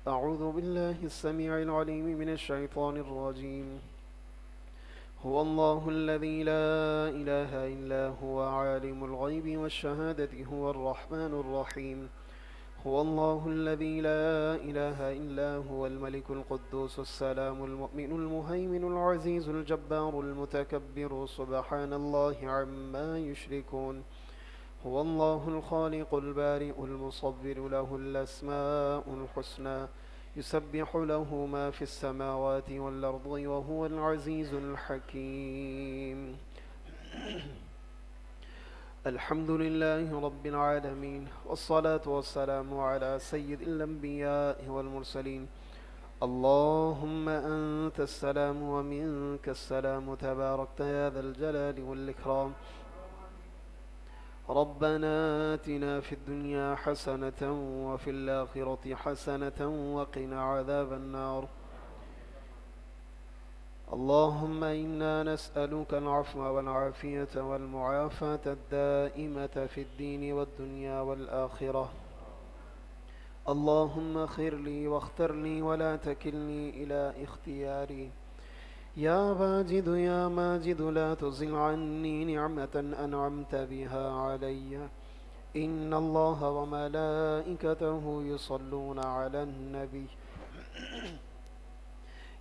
أعوذ بالله السميع العليم من الشيطان الرجيم. هو الله الذي لا إله إلا هو عالم الغيب والشهادة هو الرحمن الرحيم. هو الله الذي لا إله إلا هو الملك القدوس السلام المؤمن المهيمن العزيز الجبار المتكبر سبحان الله عما يشركون. هو الله الخالق البارئ المصور له الأسماء الحسنى يسبح له ما في السماوات والأرض وهو العزيز الحكيم. الحمد لله رب العالمين والصلاة والسلام على سيد الأنبياء والمرسلين. اللهم أنت السلام ومنك السلام تباركت يا ذا الجلال والإكرام. ربنا آتنا في الدنيا حسنة وفي الآخرة حسنة وقنا عذاب النار. اللهم إنا نسألك العفو والعافية والمعافاة الدائمة في الدين والدنيا والآخرة. اللهم خير لي واختر لي ولا تكلني إلى اختياري. يا واجد يا ماجد لا تزل عني نعمة أنعمت بها علي. إن الله وملائكته يصلون على النبي.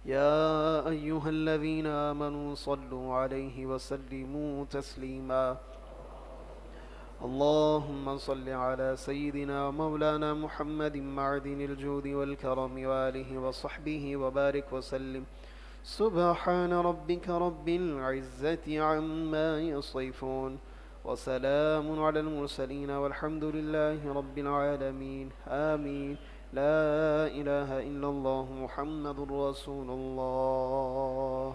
يا أيها الذين آمنوا صلوا عليه وسلموا تسليما. اللهم صل على سيدنا مولانا محمد معدن الجود والكرم وآله وصحبه وبارك وسلم. سبحان ربك رب العزة عما يصفون وسلام على المرسلين والحمد لله رب العالمين. آمين. لا إله إلا الله محمد رسول الله.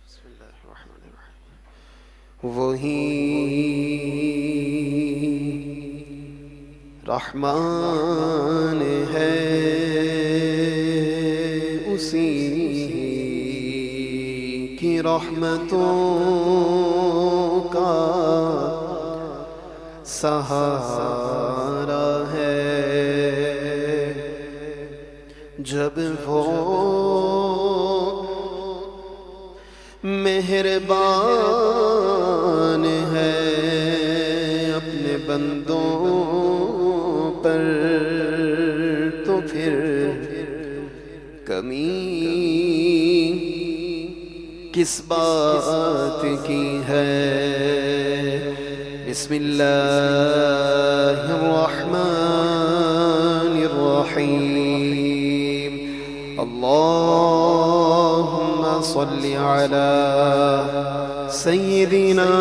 بسم الله الرحمن الرحيم. وہی رحمان ہے اسی کی رحمتوں کا سہارا ہے. جب وہ مہربان ہے اپنے بندوں پر تو پھر کمی کس بات کی ہے. بسم اللہ الرحمن الرحیم. اللهم صل على سيدنا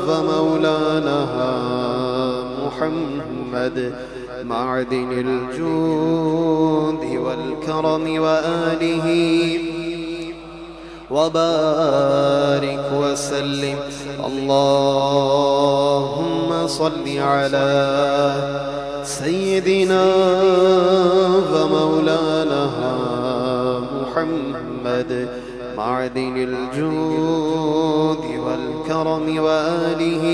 ومولانا محمد معدن الجود والكرم وآله وبارك وسلم. اللهم صل على سيدنا ومولانا محمد معدن الجود والكرم وآله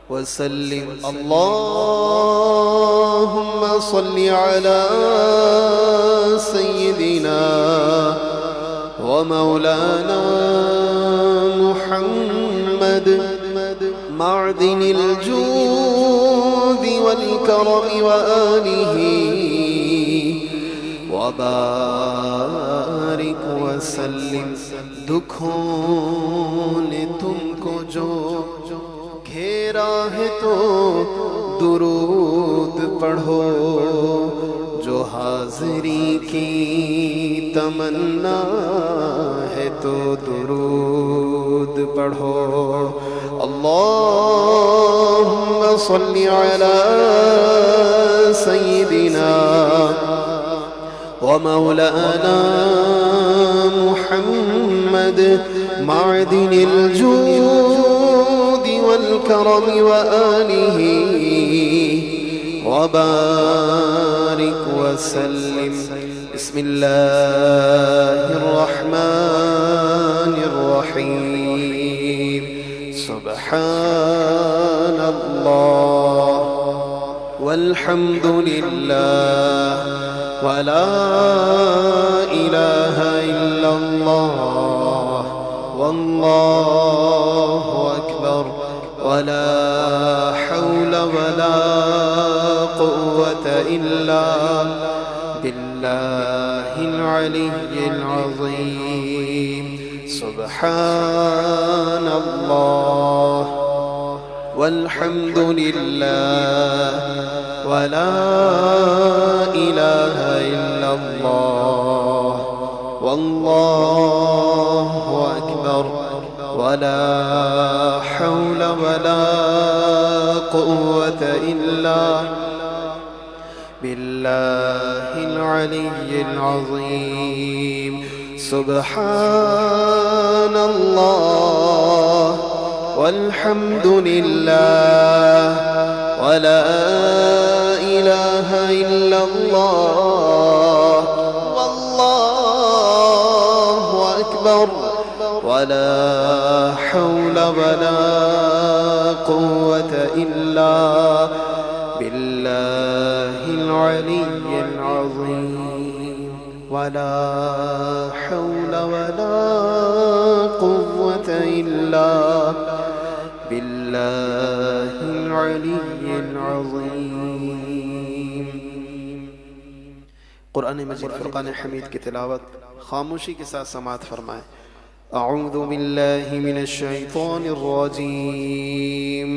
وسلم. اللهم صل على سيدنا ومولانا محمد معدن الجود والكرم وآله وبارك وسلم. دکھوں نے تم کو جو گھیرا ہے تو درود پڑھو. جو حاضری کی تمنا ہے تو درود پڑھو. اللهم صل على سيدنا ومولانا محمد معدن الجود والكرم وآله وبارك وسلم. بسم الله الرحمن الرحيم. سبحان الله والحمد لله ولا إله إلا الله والله أكبر ولا حول ولا قوة إلا بالله العلي العظيم. سبحان الله والحمد لله ولا إله إلا الله والله أكبر ولا حول ولا قوة إلا بالله العلي العظيم. سبحان الله والحمد لله ولا إله إلا الله والله أكبر ولا حول ولا قوة إلا بالله العلي العظيم. ولا حول ولا قوة إلا بالله العلي العظيم. قرآن مجید فرقان حمید کی تلاوت خاموشی کے ساتھ سماعت فرمائیں. اعوذ باللہ من الشیطان الرجیم.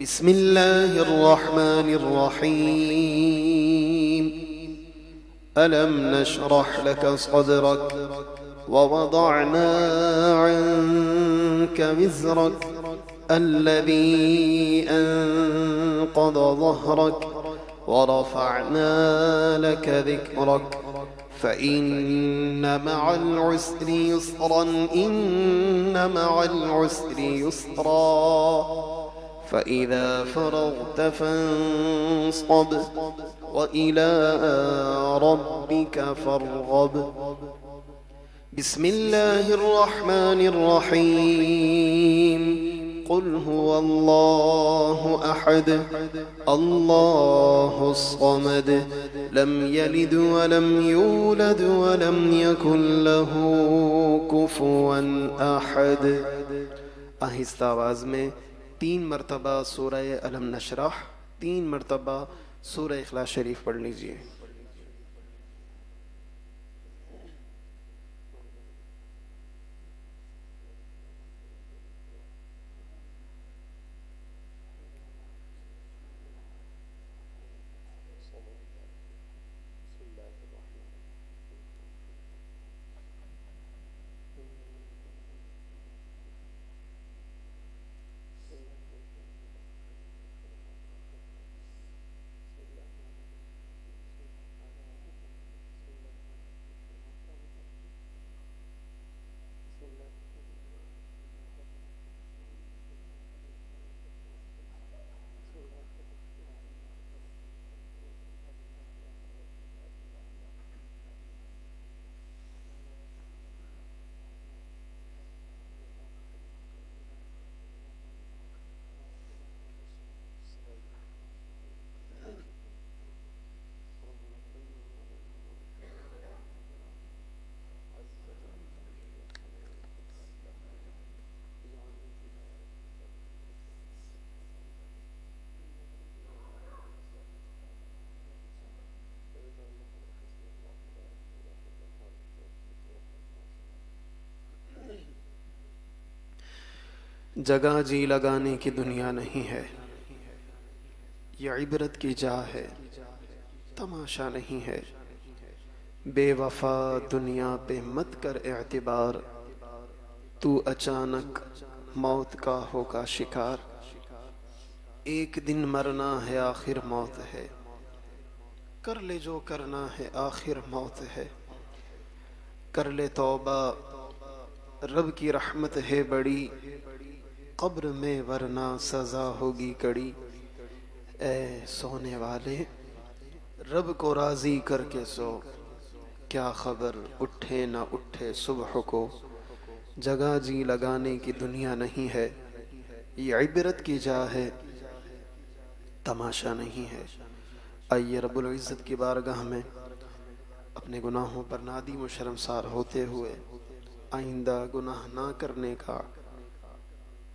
بسم اللہ الرحمن الرحیم. ألم نشرح لك صدرك ووضعنا عنك وزرك الذي أنقض ظهرك ورفعنا لك ذكرك فإن مع العسر يسرا إن مع العسر يسرا فإذا فرغت فانصب وإلى ربك فارغب. بسم الله الرحمن الرحيم. قل هو الله أحد الله الصمد لم يلد ولم يولد ولم يكن له كفوا أحد. آہستہ آواز میں 3 مرتبہ سورہ علم نشرح، 3 مرتبہ سورہ اخلاص شریف پڑھ لیجئے. جگہ جی لگانے کی دنیا نہیں ہے، یہ عبرت کی جا ہے، تماشا نہیں ہے. بے وفا دنیا پہ مت کر اعتبار، تو اچانک موت کا ہوگا شکار. ایک دن مرنا ہے آخر موت ہے، کر لے جو کرنا ہے آخر موت ہے. کر لے توبہ رب کی رحمت ہے بڑی، قبر میں ورنہ سزا ہوگی کڑی. اے سونے والے رب کو راضی کر کے سو، کیا خبر اٹھے نہ اٹھے صبح کو، جگہ جی لگانے کی دنیا نہیں ہے، یہ عبرت کی جا ہے تماشا نہیں ہے۔ آئیے رب العزت کی بارگاہ میں اپنے گناہوں پر نادم و شرمسار ہوتے ہوئے آئندہ گناہ نہ کرنے کا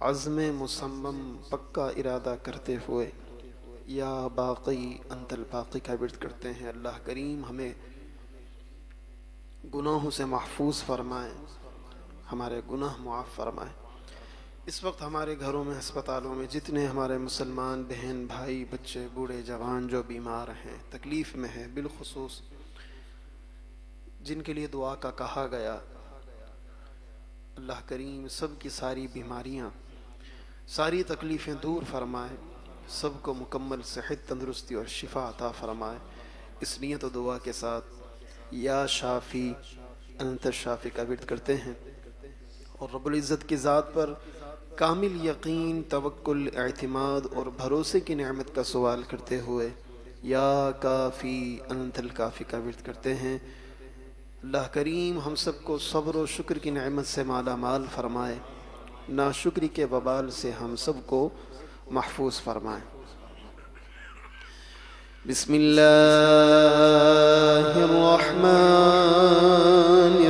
عزم مصمم پکا ارادہ کرتے ہوئے یا باقی انت الباقی کا ورد کرتے ہیں۔ اللہ کریم ہمیں گناہوں سے محفوظ فرمائے، ہمارے گناہ معاف فرمائے۔ اس وقت ہمارے گھروں میں، ہسپتالوں میں جتنے ہمارے مسلمان بہن بھائی بچے بوڑھے جوان جو بیمار ہیں، تکلیف میں ہیں، بالخصوص جن کے لیے دعا کا کہا گیا، اللہ کریم سب کی ساری بیماریاں، ساری تکلیفیں دور فرمائے، سب کو مکمل صحت، تندرستی اور شفا عطا فرمائے۔ اس نیت و دعا کے ساتھ یا شافی انت الشافی کا ورد کرتے ہیں اور رب العزت کی ذات پر کامل یقین، توکل، اعتماد اور بھروسے کی نعمت کا سوال کرتے ہوئے یا کافی انت الکافی کا ورد کرتے ہیں۔ اللہ کریم ہم سب کو صبر و شکر کی نعمت سے مالا مال فرمائے، ناشکری کے وبال سے ہم سب کو محفوظ فرمائے۔ بسم اللہ الرحمن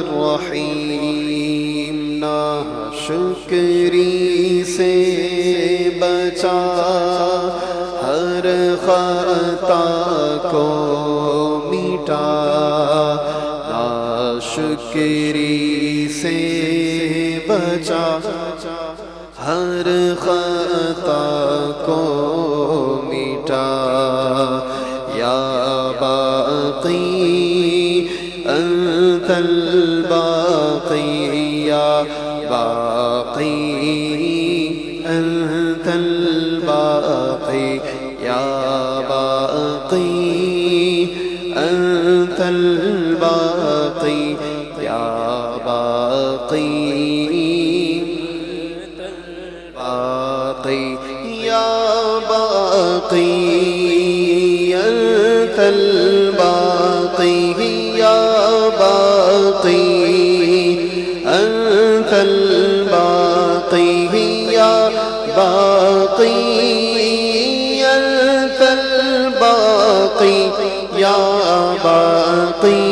الرحیم۔ ناشکری سے بچا ہر خطا کو مٹا، ناشکری سے بچا ہر خطا کو مٹا، یا باقی انت الباقی، یا باقی انت الباقی، یا باقی انت الباقی، یا باقی باقی، یا باقی انت الباقی، یا باقی انت الباقی، یا باقی انت الباقی، یا باقی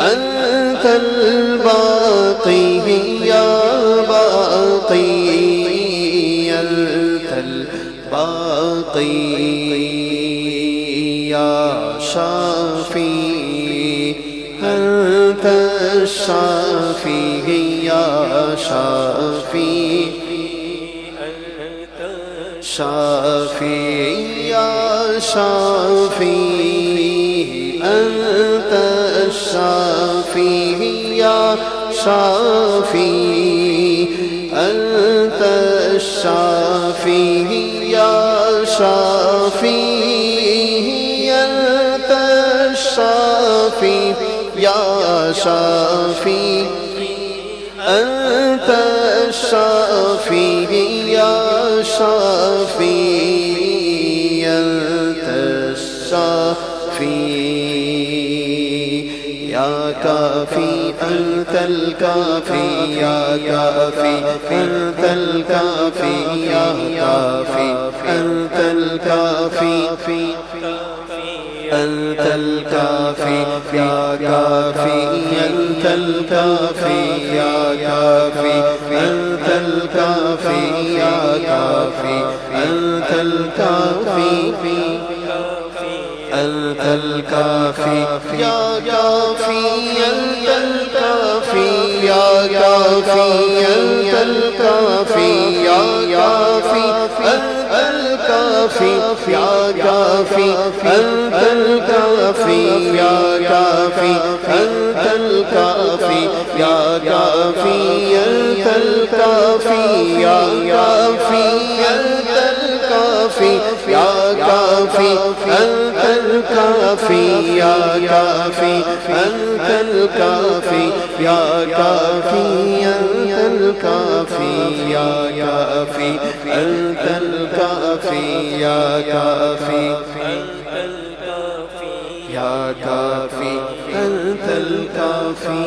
انت الباقی، یا باقی انت الباقی، یا شافی انت الشافی، یا شافی شافی، یا شافی انت الشافی، یا شافی انت الشافی، یا شافی انت الشافی، یا شافی انت الشافی، یا شافی انت الشافی، یا کافی انت الکافی، یا کافی انت الکافی، یا کافی انت الکافی، انت الکافی، یا کافی انت الکافی، یا کافی انت الکافی، یا کافی انت الکافی، انت الکافی، یا کافی انت الکافی، یا کافی انت الکافی، یا کافی انت الکافی، یا کافی انت الکافی، یا کافی انت الکافی، یا کافی انت الکافی، یا کافی انت الکافی، یا کافی انت الکافی، یا کافی انت الکافی، یا کافی انت الکافی، یا کافی انت الکافی، یا کافی انت الکافی۔ یا کافی انت الکافی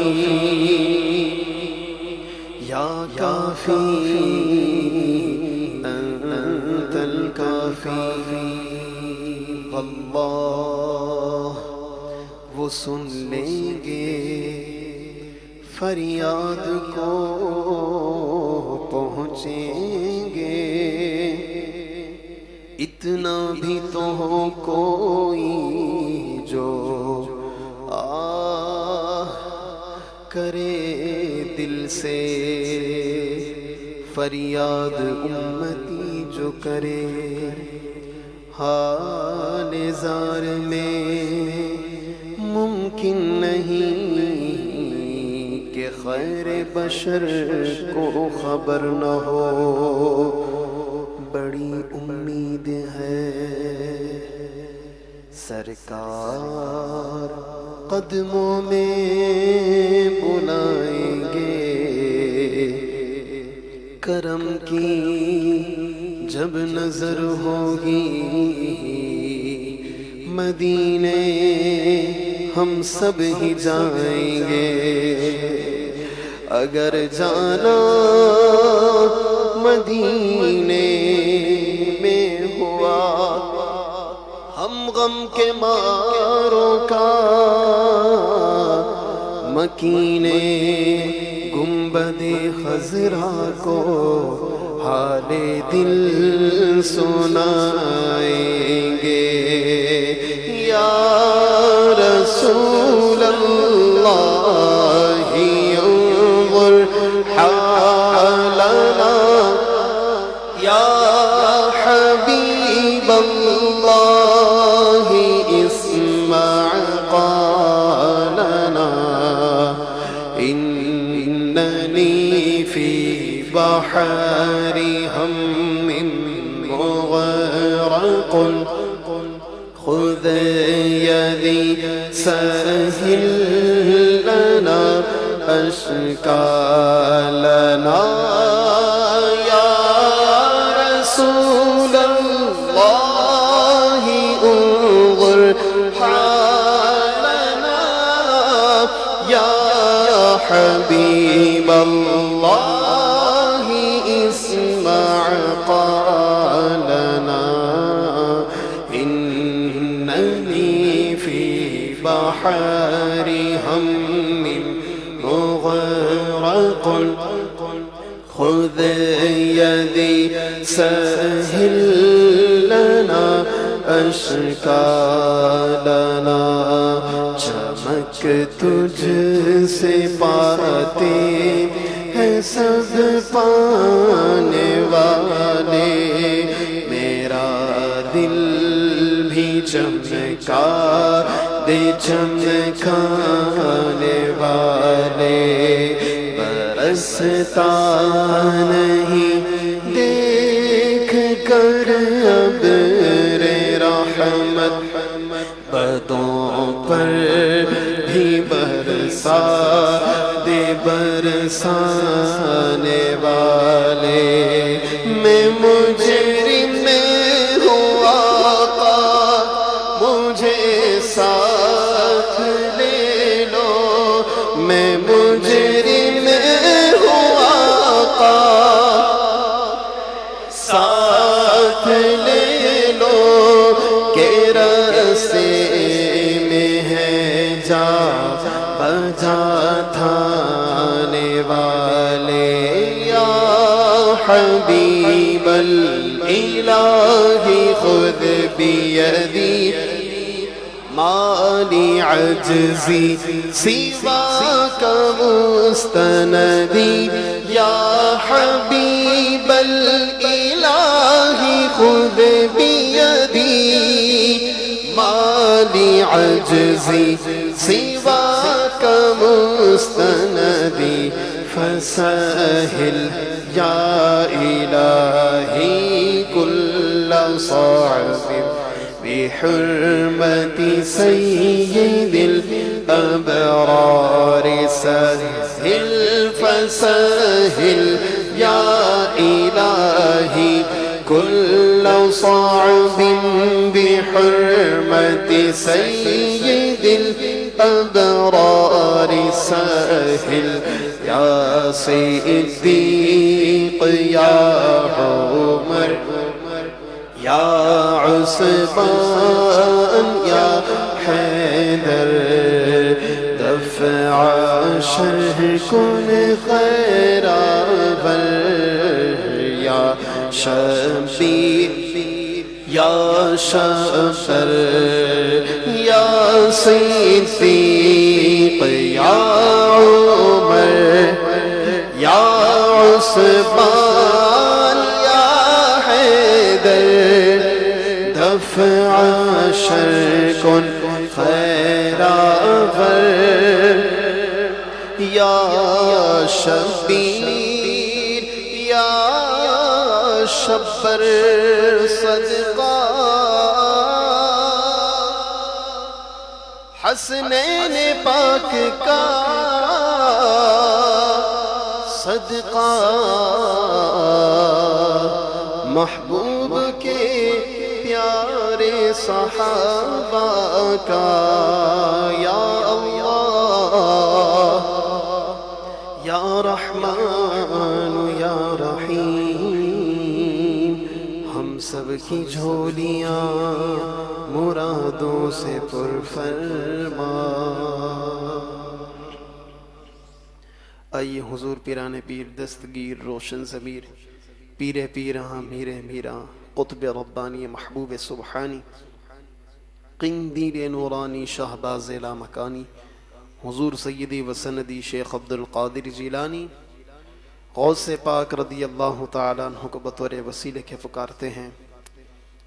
یا کافی انت الکافی اللہ وہ سن لیں گے فریاد کو پہنچیں گے اتنا بھی تو ہو کوئی جو کرے دل سے فریاد امتی جو کرے حال زار میں ممکن نہیں کہ خیر بشر کو خبر نہ ہو بڑی امید ہے سرکار قدموں میں بلائیں گے کرم کی جب نظر ہوگی مدینے ہم سب ہی جائیں گے اگر جانا مدینے میں ہوا ہم غم کے ماروں کا مکینے گنبد خضرا کو حال دل سنائیں گے یا رسول اللہ انظر حالنا یا حبیب اللہ اسمع قالنا اننی فی بحر ہم مغرق خذ یدی سہل لنا اشکالنا یا رسول اللہ انظر حالنا یا حبیب اللہ اسمع قالنا اننی فی بحر ہم مغرق خذ یدی سہل لنا اشکالنا چمک تجھ سے پاتے ہیں سب پانے والے میرا دل بھی چمکا دے چمکانے والے برستا نہیں دیکھ کر ابر رحمت بدوں پر بھی برسا دے برسانے والے میں مجرم ہوں آقا مجھے ساتھ لے لو میں مجرم ہوں آقا ساتھ لے لو کہ راستے میں ہے جا بجا تھانے والے یا حبیب الالہ خذ بیدی مالی عجزی سواک مستندی یا حبیب الالہ خذ بیدی مالی عجزی سواک مستندی فسهل یا الہی کل صعب بحرمت سید الابرار سهل فسهل یا الہی كل صعب بحرمت بحرمة سيد الأبرار سهل يا صديق يا عمر يا عثمان يا حيدر دفع شر كن خير بر يا شبيب يا شفر يا صديق يا عمر يا عثمان يا حيدر دفع شر كن خير بر يا شبیر یا شبر صدقہ حسنین پاک کا صدقہ محبوب کے پیارے صحابہ کا یا اللہ یا رحمان یا رحیم ہم سب کی جھولیاں مرادوں سے پر فرما۔ آئیے حضور پیران پیر دستگیر روشن ضمیر پیر پیراں میر میراں قطب ربانی محبوب سبحانی قندیل نورانی شہباز لامکانی حضور سیدی و سندی شیخ عبد القادر جیلانی غوث پاک رضی اللہ تعالیٰ عنہ کو بطور وسیلے کے پکارتے ہیں۔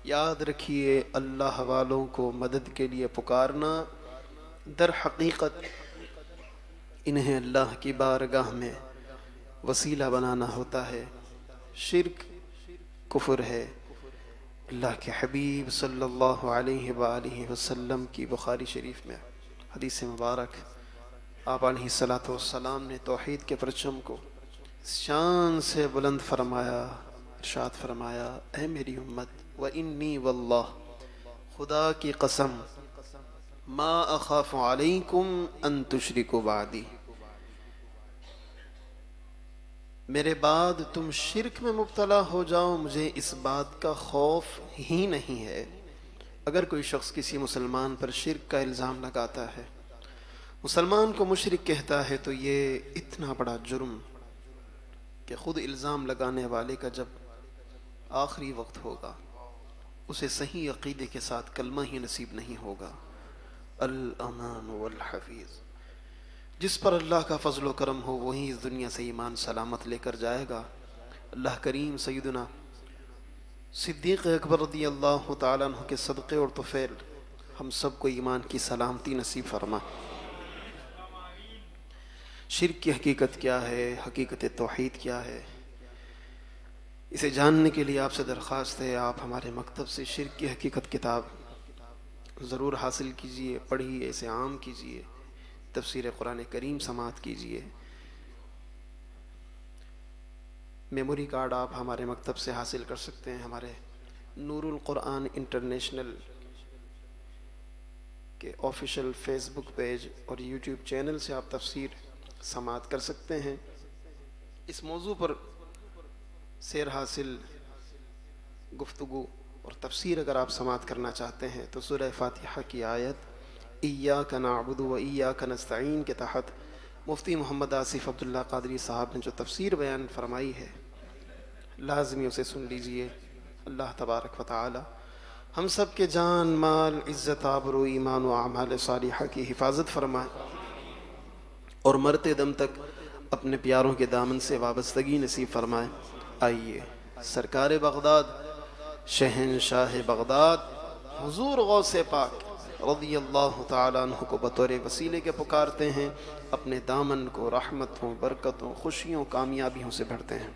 یاد رکھیے اللہ والوں کو مدد کے لیے پکارنا در حقیقت انہیں اللہ کی بارگاہ میں وسیلہ بنانا ہوتا ہے۔ شرک کفر ہے۔ اللہ کے حبیب صلی اللہ علیہ وآلہ وسلم کی بخاری شریف میں حدیث مبارک آپ علیہ السلام نے توحید کے پرچم کو شان سے بلند فرمایا، ارشاد فرمایا اے میری امت وَإِنِّي وَاللَّهِ خدا کی قسم ما اخاف علیکم ان تشرکوا بعدی میرے بعد تم شرک میں مبتلا ہو جاؤ مجھے اس بات کا خوف ہی نہیں ہے۔ اگر کوئی شخص کسی مسلمان پر شرک کا الزام لگاتا ہے، مسلمان کو مشرک کہتا ہے، تو یہ اتنا بڑا جرم کہ خود الزام لگانے والے کا جب آخری وقت ہوگا اسے صحیح عقیدے کے ساتھ کلمہ ہی نصیب نہیں ہوگا۔ الامان والحفیظ، جس پر اللہ کا فضل و کرم ہو وہی اس دنیا سے ایمان سلامت لے کر جائے گا۔ اللہ کریم سیدنا صدیق اکبر رضی اللہ تعالیٰ عنہ کے صدقے اور طفیل ہم سب کو ایمان کی سلامتی نصیب فرما۔ شرک کی حقیقت کیا ہے، حقیقت توحید کیا ہے، اسے جاننے کے لیے آپ سے درخواست ہے آپ ہمارے مکتب سے شرک کی حقیقت کتاب ضرور حاصل کیجئے، پڑھیے، اسے عام کیجئے، تفسیر قرآن کریم سماعت کیجئے۔ میموری کارڈ آپ ہمارے مکتب سے حاصل کر سکتے ہیں، ہمارے نور القرآن انٹرنیشنل کے آفیشیل فیس بک پیج اور یوٹیوب چینل سے آپ تفسیر سماعت کر سکتے ہیں۔ اس موضوع پر سیر حاصل گفتگو اور تفسیر اگر آپ سماعت کرنا چاہتے ہیں تو سورہ فاتحہ کی آیت ایاک نعبد و ایاک نستعین کے تحت مفتی محمد آصف عبداللہ قادری صاحب نے جو تفسیر بیان فرمائی ہے لازمی اسے سن لیجئے۔ اللہ تبارک و تعالی ہم سب کے جان مال عزت آبرو ایمان و اعمال صالحہ کی حفاظت فرمائے اور مرتے دم تک اپنے پیاروں کے دامن سے وابستگی نصیب فرمائے۔ آئیے سرکار بغداد شہنشاہ بغداد حضور غوث پاک رضی اللہ تعالیٰ عنہ کو بطور وسیلے کے پکارتے ہیں، اپنے دامن کو رحمتوں برکتوں خوشیوں کامیابیوں سے بھرتے ہیں۔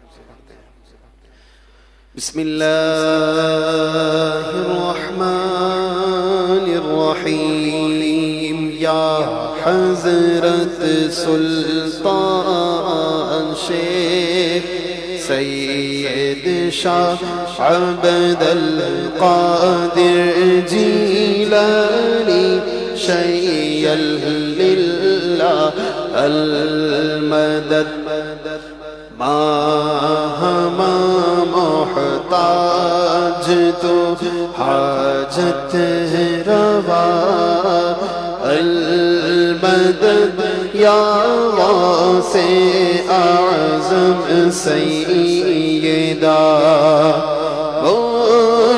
بسم اللہ الرحمن الرحیم یا حضرت سلطان شیخ سید شاہ عبد القادر جیلانی شیء للہ المدد ماہما محتاج تو حاجت روا المدد یا غوث اعظم سیدہ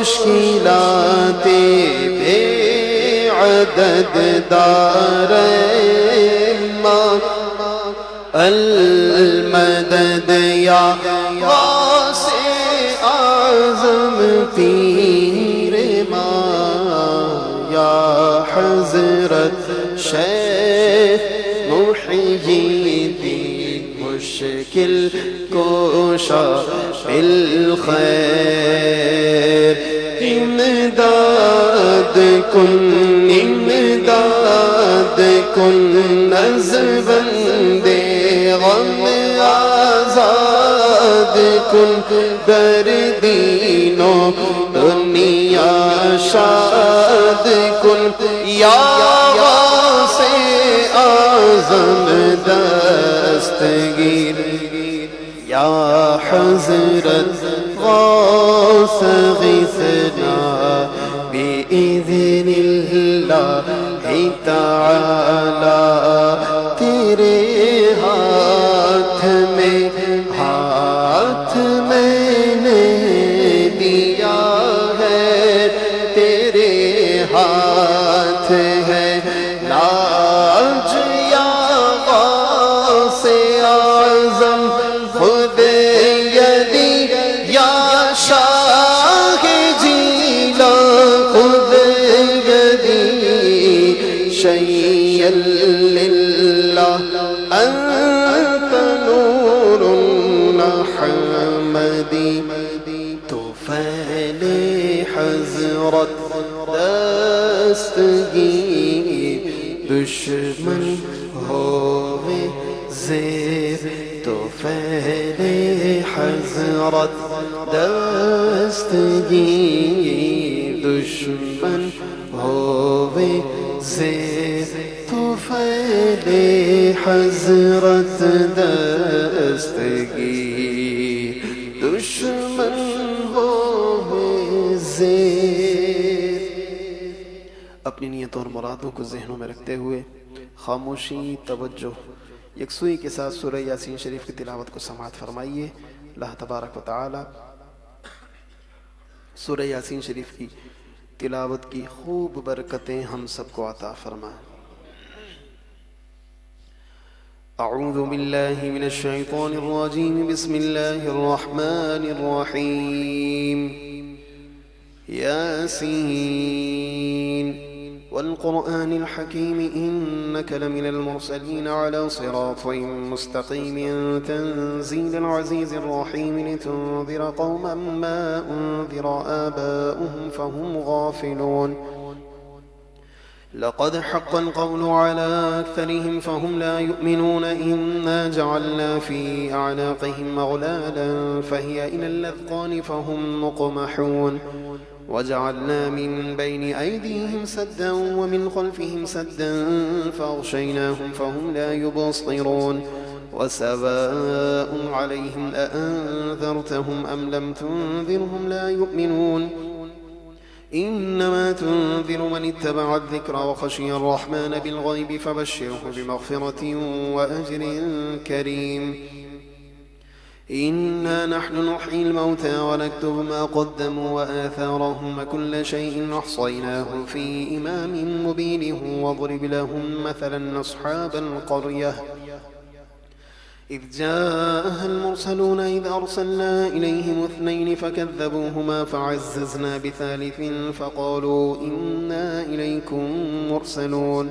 مشکلات بے عدد دارین المدد یا غوث اعظم پیر یا حضرت شیخ محیی الدین مشکل کوشا بالخیر امداد کن نزبند غم آزاد کن در دین و دنیا شاد کن یا غوث اعظم دستگیر یا حضرت غوث غیثنا بإذن اللہ تعالی تیرے ہاتھ میں نے دیا ہے تیرے ہاتھ ہے لاج یا غوث اعظم خود یدی یا شاہ جیلا خود یدی شیء للہ انت نور محمدی تو فعل حضرت دستگیر دشمن ہوئے زیر تو فعل حضرت دستگیر دشمن ہوئے زیر تو فعل حضرت دستگیر دشمن ہوئے زیر۔ اپنی نیت اور مرادوں کو ذہنوں میں رکھتے ہوئے خاموشی، توجہ، یکسوئی کے ساتھ سورہ یاسین شریف کی تلاوت کو سماعت فرمائیے۔ اللہ تبارک و تعالی سورہ یاسین شریف کی تلاوت کی خوب برکتیں ہم سب کو عطا فرمائے۔ اعوذ باللہ من الشیطان الرجیم، بسم اللہ الرحمن الرحیم۔ یاسین والقرآن الحكيم إنك لمن المرسلين على صراط مستقيم تنزيل العزيز الرحيم لتنذر قوما ما أنذر آباؤهم فهم غافلون لقد حق القول على أكثرهم فهم لا يؤمنون إنا جعلنا في أعناقهم أغلالا فهي إلى الأذقان فهم مقمحون وجعلنا من بين أيديهم سدا ومن خلفهم سدا فأغشيناهم فهم لا يبصرون وسواء عليهم أأنذرتهم أم لم تنذرهم لا يؤمنون إنما تنذر من اتبع الذكر وخشي الرحمن بالغيب فبشره بمغفرة وأجر كريم إنا نحن نحيي الموتى ونكتب ما قدموا وآثارهم وكل شيء أحصيناه في إمام مبين واضرب لهم مثلا أصحاب القرية إذ جاءها المرسلون إذ أرسلنا إليهم 2 فكذبوهما فعززنا بثالث فقالوا إنا إليكم مرسلون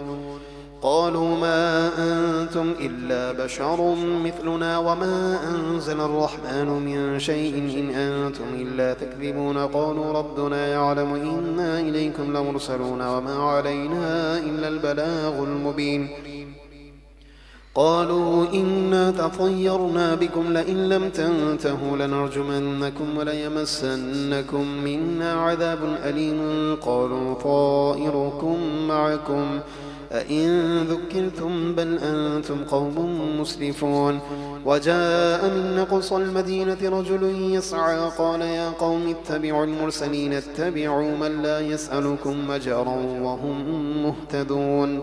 قالوا ما أنتم إلا بشر مثلنا وما أنزل الرحمن من شيء إن أنتم إلا تكذبون قالوا ربنا يعلم إنا إليكم لمرسلون وما علينا إلا البلاغ المبين قالوا إنا تطيرنا بكم لئن لم تنتهوا لنرجمنكم وليمسنكم منا عذاب أليم قالوا طائركم معكم أئن ذكرتم بل أنتم قوم مسرفون وجاء من نقص المدينة رجل يسعى قال يا قوم اتبعوا المرسلين اتبعوا من لا يسألكم أجرا وهم مهتدون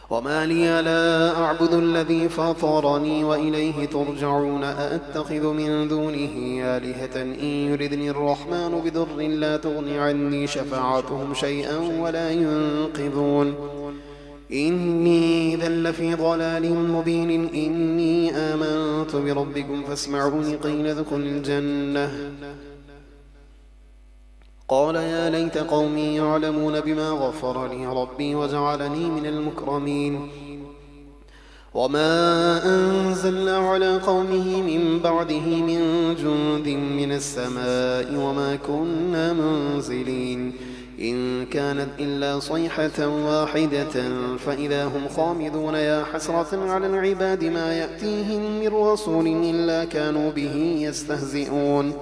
وما لي لا أعبد الذي فطرني وإليه ترجعون أأتخذ من دونه آلهة إن يردني الرحمن بضر لا تغن عني شفاعتهم شيئا ولا ينقذون إني إذا لفي ضلال مبين إني آمنت بربكم فاسمعوني قيل ادخل الجنة قال يا ليت قومي يعلمون بما غفر لي ربي وجعلني من المكرمين وما أنزلنا على قومه من بعده من جند من السماء وما كنا منزلين إن كانت إلا صيحة واحدة فإذا هم خامدون يا حسرة على العباد ما يأتيهم من رسول إلا كانوا به يستهزئون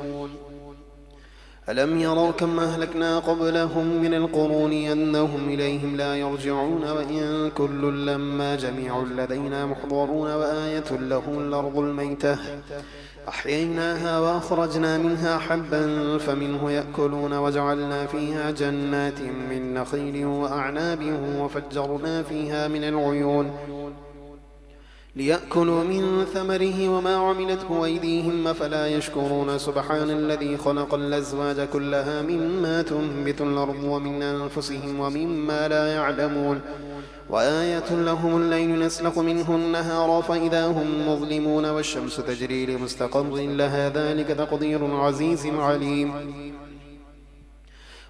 ألم يروا كم أهلكنا قبلهم من القرون أنهم إليهم لا يرجعون وإن كل لما جميع لدينا محضرون وآية لهم الأرض الميتة أحييناها وأخرجنا منها حبا فمنه يأكلون وجعلنا فيها جنات من نخيل وأعناب وفجرنا فيها من العيون ليأكلوا من ثمره وما عملته أيديهم فلا يشكرون سبحان الذي خلق الأزواج كلها مما تنبت الأرض ومن أنفسهم ومما لا يعلمون وآية لهم الليل نسلخ منه النهار فإذا هم مظلمون والشمس تجري لمستقر لها ذلك تقدير عزيز عليم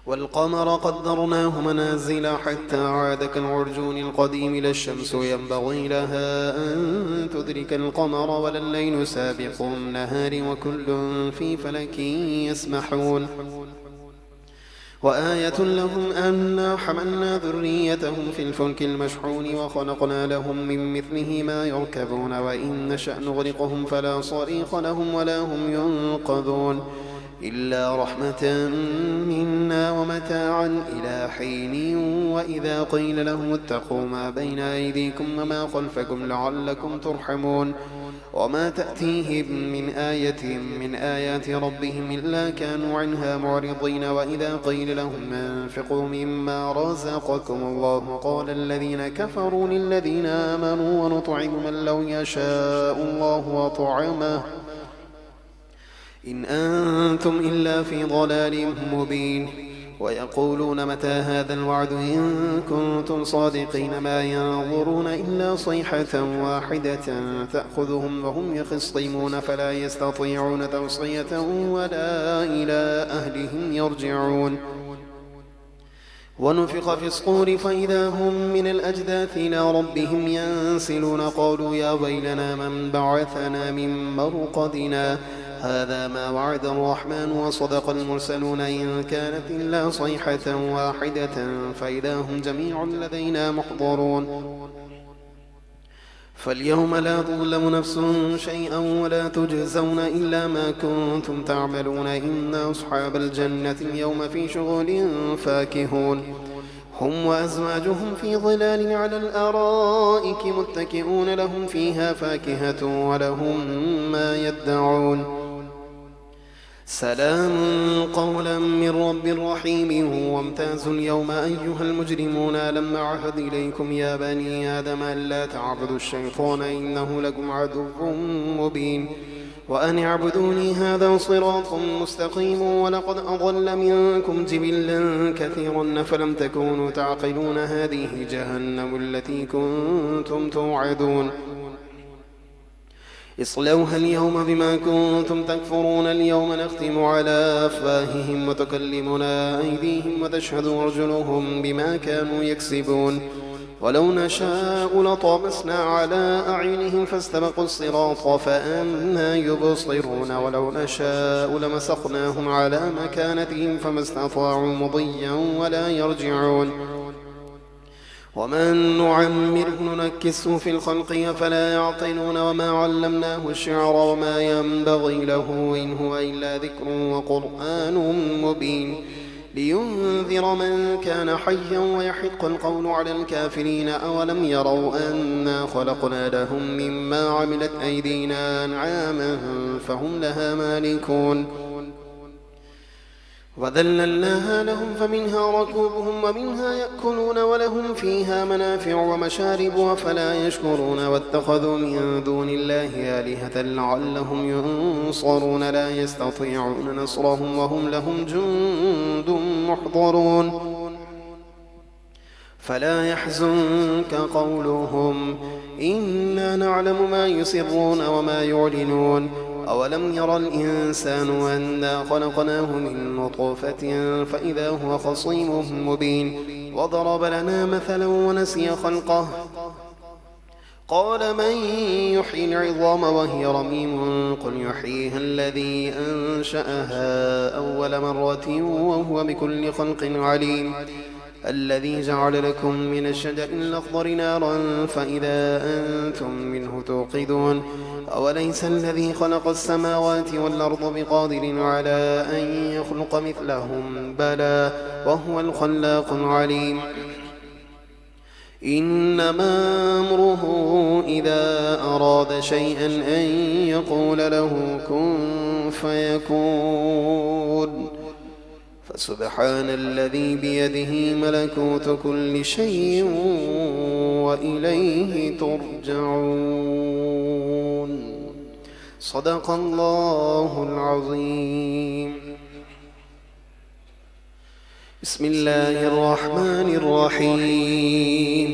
والقمر قدرناه منازل حتى عاد كالعرجون القديم لا الشمس ينبغي لها أن تدرك القمر ولا الليل سابق النهار وكل في فلك يسبحون وآية لهم أنا حملنا ذريتهم في الفلك المشحون وخلقنا لهم من مثله ما يركبون وإن نشأ نغرقهم فلا صريخ لهم ولا هم ينقذون إلا رحمة منا ومتاعا إلى حين وإذا قيل لهم اتقوا ما بين أيديكم وما خلفكم لعلكم ترحمون وما تأتيهم من آية من آيات ربهم إلا كانوا عنها معرضين وإذا قيل لهم انفقوا مما رزقكم الله قال الذين كفروا للذين آمنوا ونطعم من لو يشاء الله وطعمه إن أنتم إلا في ضلال مبين ويقولون متى هذا الوعد إن كنتم صادقين ما ينظرون إلا صيحة واحدة تأخذهم وهم يخصمون فلا يستطيعون توصية ولا إلى أهلهم يرجعون ونفخ في الصور فإذا هم من الأجداث إلى ربهم ينسلون قالوا يا ويلنا من بعثنا من مرقدنا هذا ما وعد الرحمن وصدق المرسلون إن كانت إلا صيحة واحدة فإذا هم جميع لدينا محضرون فاليوم لا تظلم نفس شيئا ولا تجزون إلا ما كنتم تعملون إن أصحاب الجنة اليوم في شغل فاكهون هم وأزواجهم في ظلال على الأرائك متكئون لهم فيها فاكهة ولهم ما يدعون سلام قولا من رب رحيم وامتازوا اليوم أيها المجرمون ألم أعهد إليكم يا بني آدم ألا تعبدوا الشيطان إنه لكم عدو مبين وأن اعبدوني هذا صراط مستقيم ولقد أضل منكم جبلا كثيرا فلم تكونوا تعقلون هذه جهنم التي كنتم توعدون اصلوها اليوم بما كنتم تكفرون اليوم نختم على أفواههم وتكلمنا أيديهم وتشهد أرجلهم بما كانوا يكسبون ولو نشاء لطمسنا على أعينهم فاستبقوا الصراط فأنى يبصرون ولو نشاء لمسخناهم على مكانتهم فما استطاعوا مضيا ولا يرجعون ومن نعمره ننكسه في الخلق أفلا يعقلون وما علمناه الشعر وما ينبغي له إن هو إلا ذكر وقرآن مبين لينذر من كان حيا ويحق القول على الكافرين أولم يروا أنا خلقنا لهم مما عملت أيدينا أنعاما فهم لها مالكون وذللناها لهم فمنها ركوبهم ومنها يأكلون ولهم فيها منافع ومشارب أفلا يشكرون واتخذوا من دون الله آلهة لعلهم ينصرون لا يستطيعون نصرهم وهم لهم جند محضرون فلا يحزنك قولهم إنا نعلم ما يسرون وما يعلنون أولم ير الإنسان أنا خلقناه من نطفة فإذا هو خصيم مبين وضرب لنا مثلا ونسي خلقه قال من يحيي العظام وهي رميم قل يحييها الذي أنشأها أول مرة وهو بكل خلق عليم الذي جعل لكم من الشجر الأخضر نارا فإذا أنتم منه توقدون أوليس الذي خلق السماوات والأرض بقادر على أن يخلق مثلهم بلى وهو الخلاق العليم إنما أمره إذا أراد شيئا أن يقول له كن فيكون فسبحان الذي بيده ملكوت كل شيء وإليه ترجعون صدق الله العظيم بسم الله الرحمن الرحيم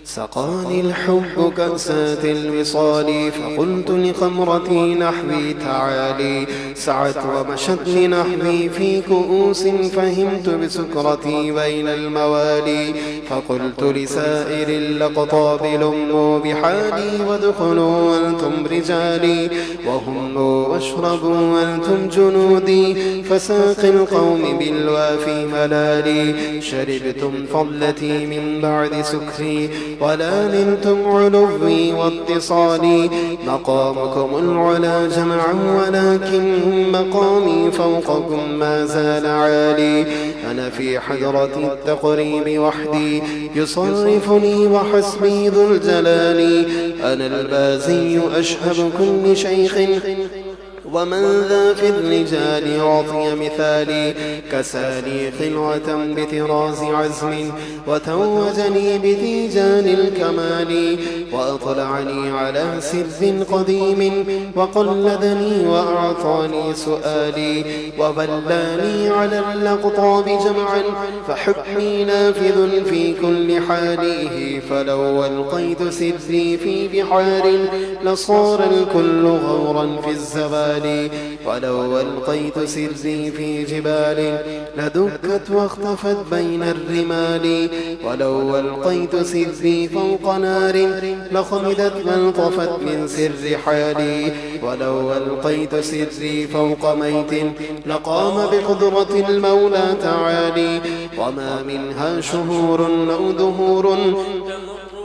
سقاني الحب كأسات الوصال فقلت لخمرتي نحوي تعالي سعت ومشت لنحوي في كؤوس فهمت بسكرتي بين الموالي فقلت لسائر الأقطاب لموا بحالي وادخلوا أنتم رجالي وهموا واشربوا أنتم جنودي فساق القوم بالوافي ملالي شربتم فضلتي من بعد سكري ولا نلتم علوي واتصالي مقامكم العلا جمعا ولكن مقامي فوقكم ما زال عالي أنا في حضرة التقريب وحدي يصرفني وحسبي ذو الجلال أنا البازي أشهب كل شيخ ومن ذا في الرجال عطي مثالي كسالي خلوة بطراز عزم وتوجني بتيجان الكمال وأطلعني على سر قديم وقلدني وأعطاني سؤالي وبلاني على الأقطاب جمعا فحكمي نافذ في كل حاله فلو ألقيت سري في بحار لصار الكل غورا في الزبال ولو ألقيت سري في جبال لدكت واختفت بين الرمال ولو ألقيت سري فوق نار لخمدت والطفت من سر حالي ولو ألقيت سري فوق ميت لقام بقدرة المولى تعالي وما منها شهور أو دهور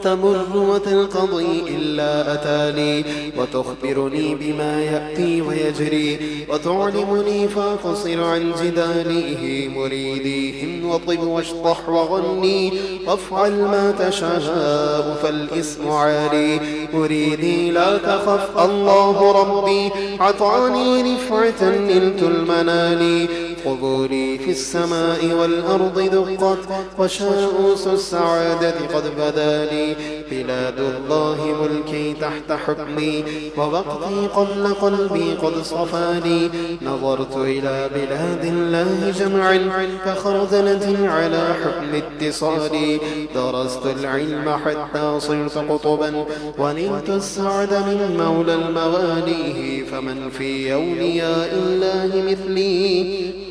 تمر وتنقضي إلا أتالي وتخبرني بما يأتي ويجري وتعلمني فأقصر عن جداله مريديهم وطب واشطح وغني وافعل ما تشاء فالاسم عالي مريدي لا تخف الله ربي عطاني رفعة نلت المنال قبولي في السماء والأرض دقت وشاؤوس السعادة قد بدا لي بلاد الله ملكي تحت حكمي ووقتي قبل قلبي قد صفاني نظرت إلى بلاد الله جمعا كخردلة على حكم اتصالي درست العلم حتى صرت قطبا ونلت السعد من مولى المواليه فمن في أولياء الله مثلي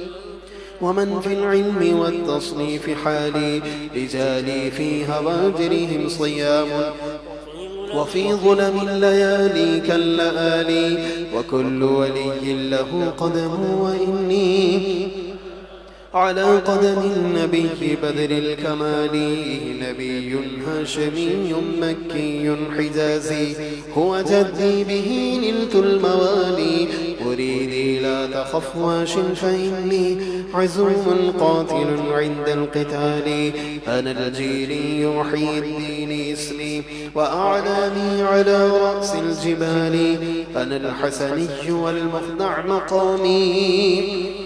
ومن في العلم والتصنيف حالي رجالي في هواجرهم صيام وفي ظلم الليالي كاللآلي وكل ولي له قدم وإني على قدم النبي بدر الكمال نبي هاشمي مكي حجازي هو جدي به نلت الموالي أريدي لا تخف واش فإني عزوم قاتل عند القتال أنا الجيلي محيي الدين اسمي وأعلامي على رأس الجبال أنا الحسني والمخدع مقامي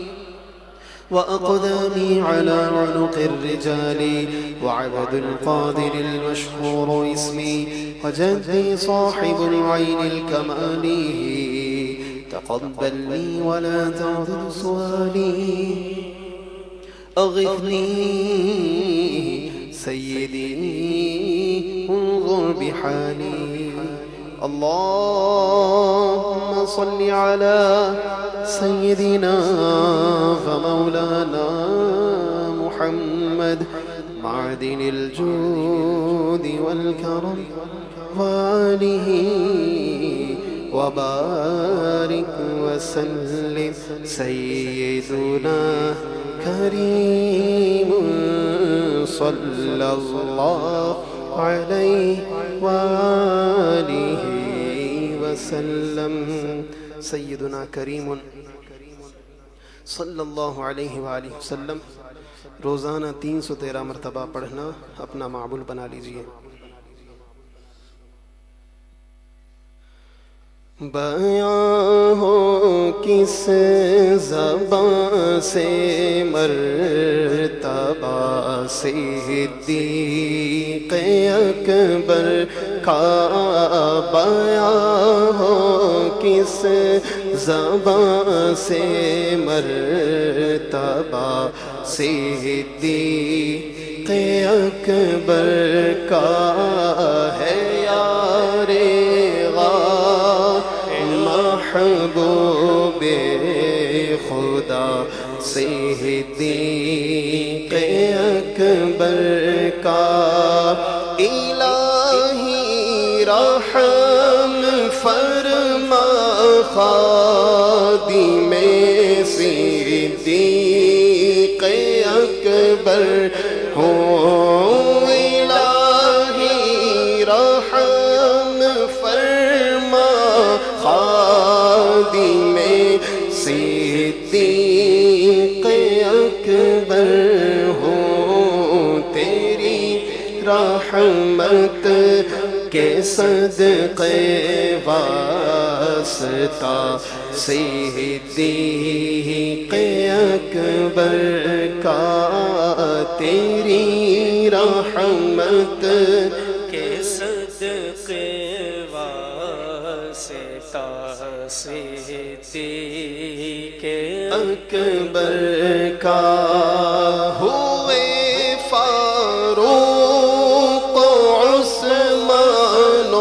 وأقدامي على عنق الرجال وعبد القادر المشهور اسمي وجدي صاحب العين الكمال تقبلني ولا تعذر سؤالي أغثني سيدي انظر بحالي اللهم صل على سيدنا فمولانا محمد معدن الجود والكرم وآله وبارك وسلم سيدنا كريم صلى الله عليه وآله وسلم سیدنا کریم صلی اللہ علیہ وآلہ وسلم روزانہ 313 مرتبہ پڑھنا اپنا معمول بنا لیجئے. بیاں ہو کس زبان سے مرتبہ صدیق اکبر کا بیاں ہو کس زبان سے مرتبہ صدیق اکبر کا ہے یار محبوب خدا صدیق اکبر کا الہی رحم فرما خادم صدیق اکبر ہو الہی رحم فرما خادم صدیق اکبر ہوں تیری رحمت کے صدقے واسطہ صدیق اکبر کا تیری رحمت کے صدقے صدیق اکبر کا ہوئے فاروق عثمان و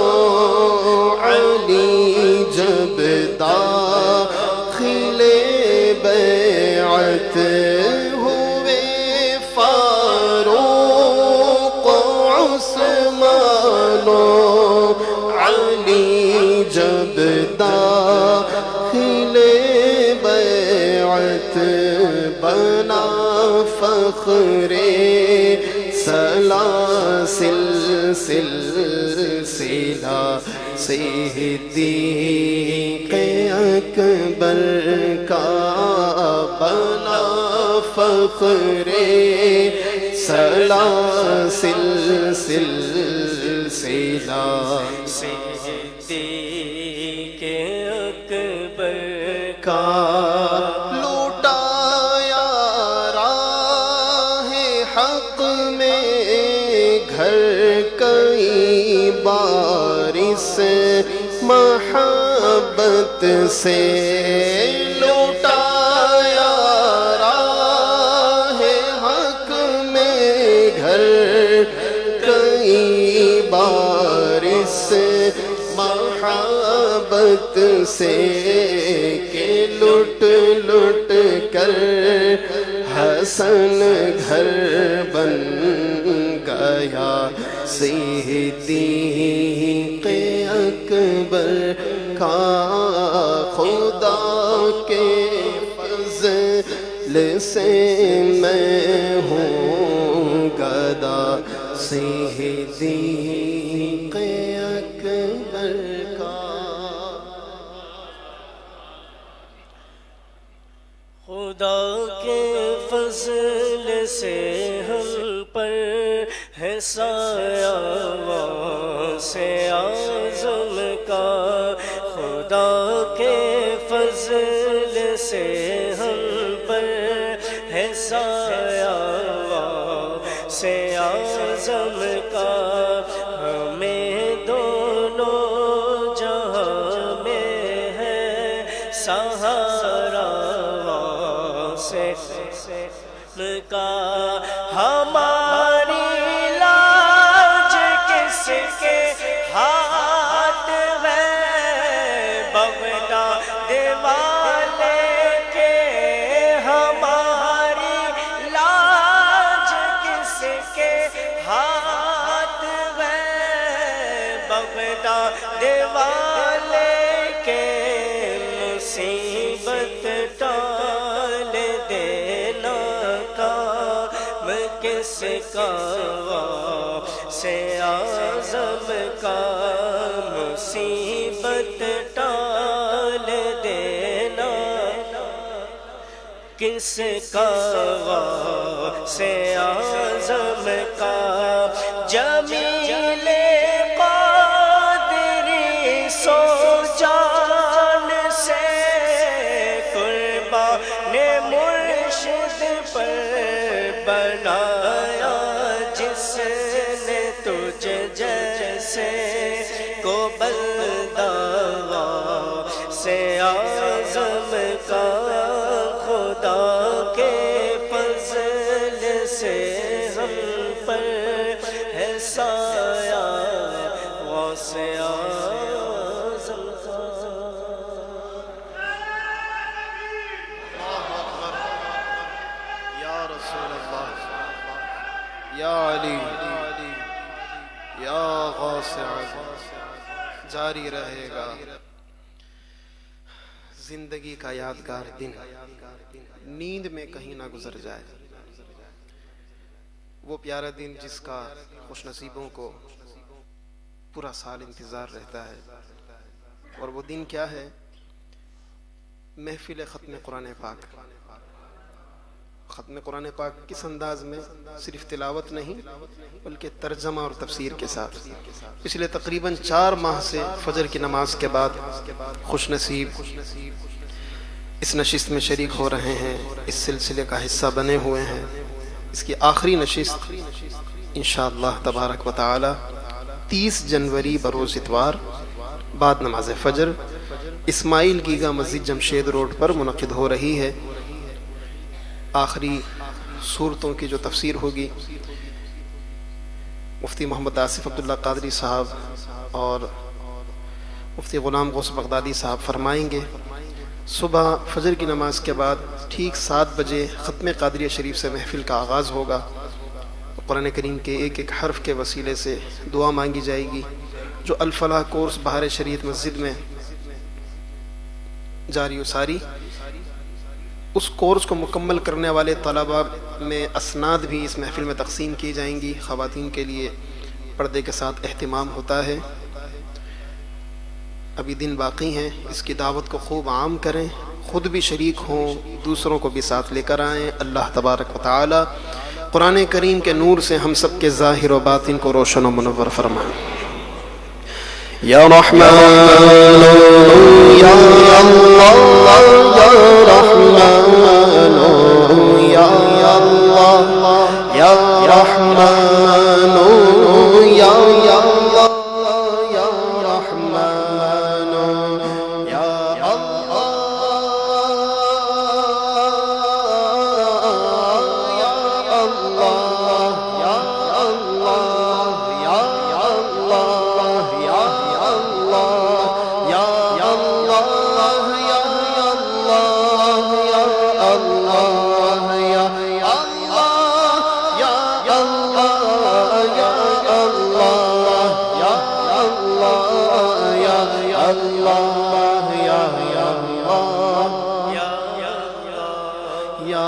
علی جب داخل بیعت ہوئے فاروق عثمان و علی جب داخل بیعت بنا فخر سلاسل سلسلہ صدیق اکبر کا بنا فخر سلاسل سلسلہ صدیق اکبر کا لوٹایا راہ حق میں گھر کئی بارش محبت سے لوٹایا راہ حق میں گھر کئی بارش محبت سے کہ لٹ لٹ کر حسن گھر بن گیا صدیق اکبر کا خدا کے فضل سے میں ہوں گدا صدیق اکبر کا۔ خدا کے فضل سے ہم پر ہے سایہ سے اعظم کا، خدا کے فضل سے ہم پر ہے سایہ سے اعظم کا، ہمیں دونوں جہاں میں ہے سہارا سے کا، ہماری لاج کس کے ہاتھ ہے، بغداد والے کے ہماری لاج کس کے ہاتھ ہے، بغداد والے کے مصیبت ٹال دینا کام کس کا سے اعظم کا، مصیبت ٹال دینا کس کا سے اعظم کا، جمیل قادری سو جان سے قربان مرشد پر بنایا، جس نے تجھ جیسے کو بندہ سے اعظم کا، خدا کے فضل سے ہم پر ہے سایہ سے اعظم کا۔ یا رسول اللہ، یا علی، یا غوث اعظم، جاری رہے گا زندگی کا یادگار دن، نیند میں کہیں نہ گزر جائے، وہ پیارا دن جس کا خوش نصیبوں کو پورا سال انتظار رہتا ہے۔ اور وہ دن کیا ہے؟ محفل ختم قرآن پاک۔ ختم قرآن پاک کس انداز میں؟ صرف تلاوت نہیں بلکہ ترجمہ اور تفسیر کے ساتھ۔ پچھلے تقریباً 4 ماہ سے فجر کی نماز کے بعد خوش نصیب اس نشست میں شریک ہو رہے ہیں، اس سلسلے کا حصہ بنے ہوئے ہیں۔ اس کی آخری نشست انشاءاللہ تبارک و تعالی 30 جنوری بروز اتوار بعد نماز فجر اسماعیل گیگا مسجد جمشید روڈ پر منعقد ہو رہی ہے۔ آخری صورتوں کی جو تفسیر ہوگی مفتی محمد آصف عبداللہ قادری صاحب اور مفتی غلام غوث بغدادی صاحب فرمائیں گے۔ صبح فجر کی نماز کے بعد ٹھیک 7 بجے ختم قادریہ شریف سے محفل کا آغاز ہوگا۔ قرآن کریم کے ایک ایک حرف کے وسیلے سے دعا مانگی جائے گی۔ جو الفلاح کورس بہار شریعت مسجد میں جاری و ساری، اس کورس کو مکمل کرنے والے طلباء میں اسناد بھی اس محفل میں تقسیم کی جائیں گی۔ خواتین کے لیے پردے کے ساتھ اہتمام ہوتا ہے۔ ابھی دن باقی ہیں، اس کی دعوت کو خوب عام کریں، خود بھی شریک ہوں، دوسروں کو بھی ساتھ لے کر آئیں۔ اللہ تبارک و تعالی قرآن کریم کے نور سے ہم سب کے ظاہر و باطن کو روشن و منور فرمائیں۔ یا رحمان یا اللہ یا رحمان یا اللہ یا رحمان یا اللہ یا رحمان یا یا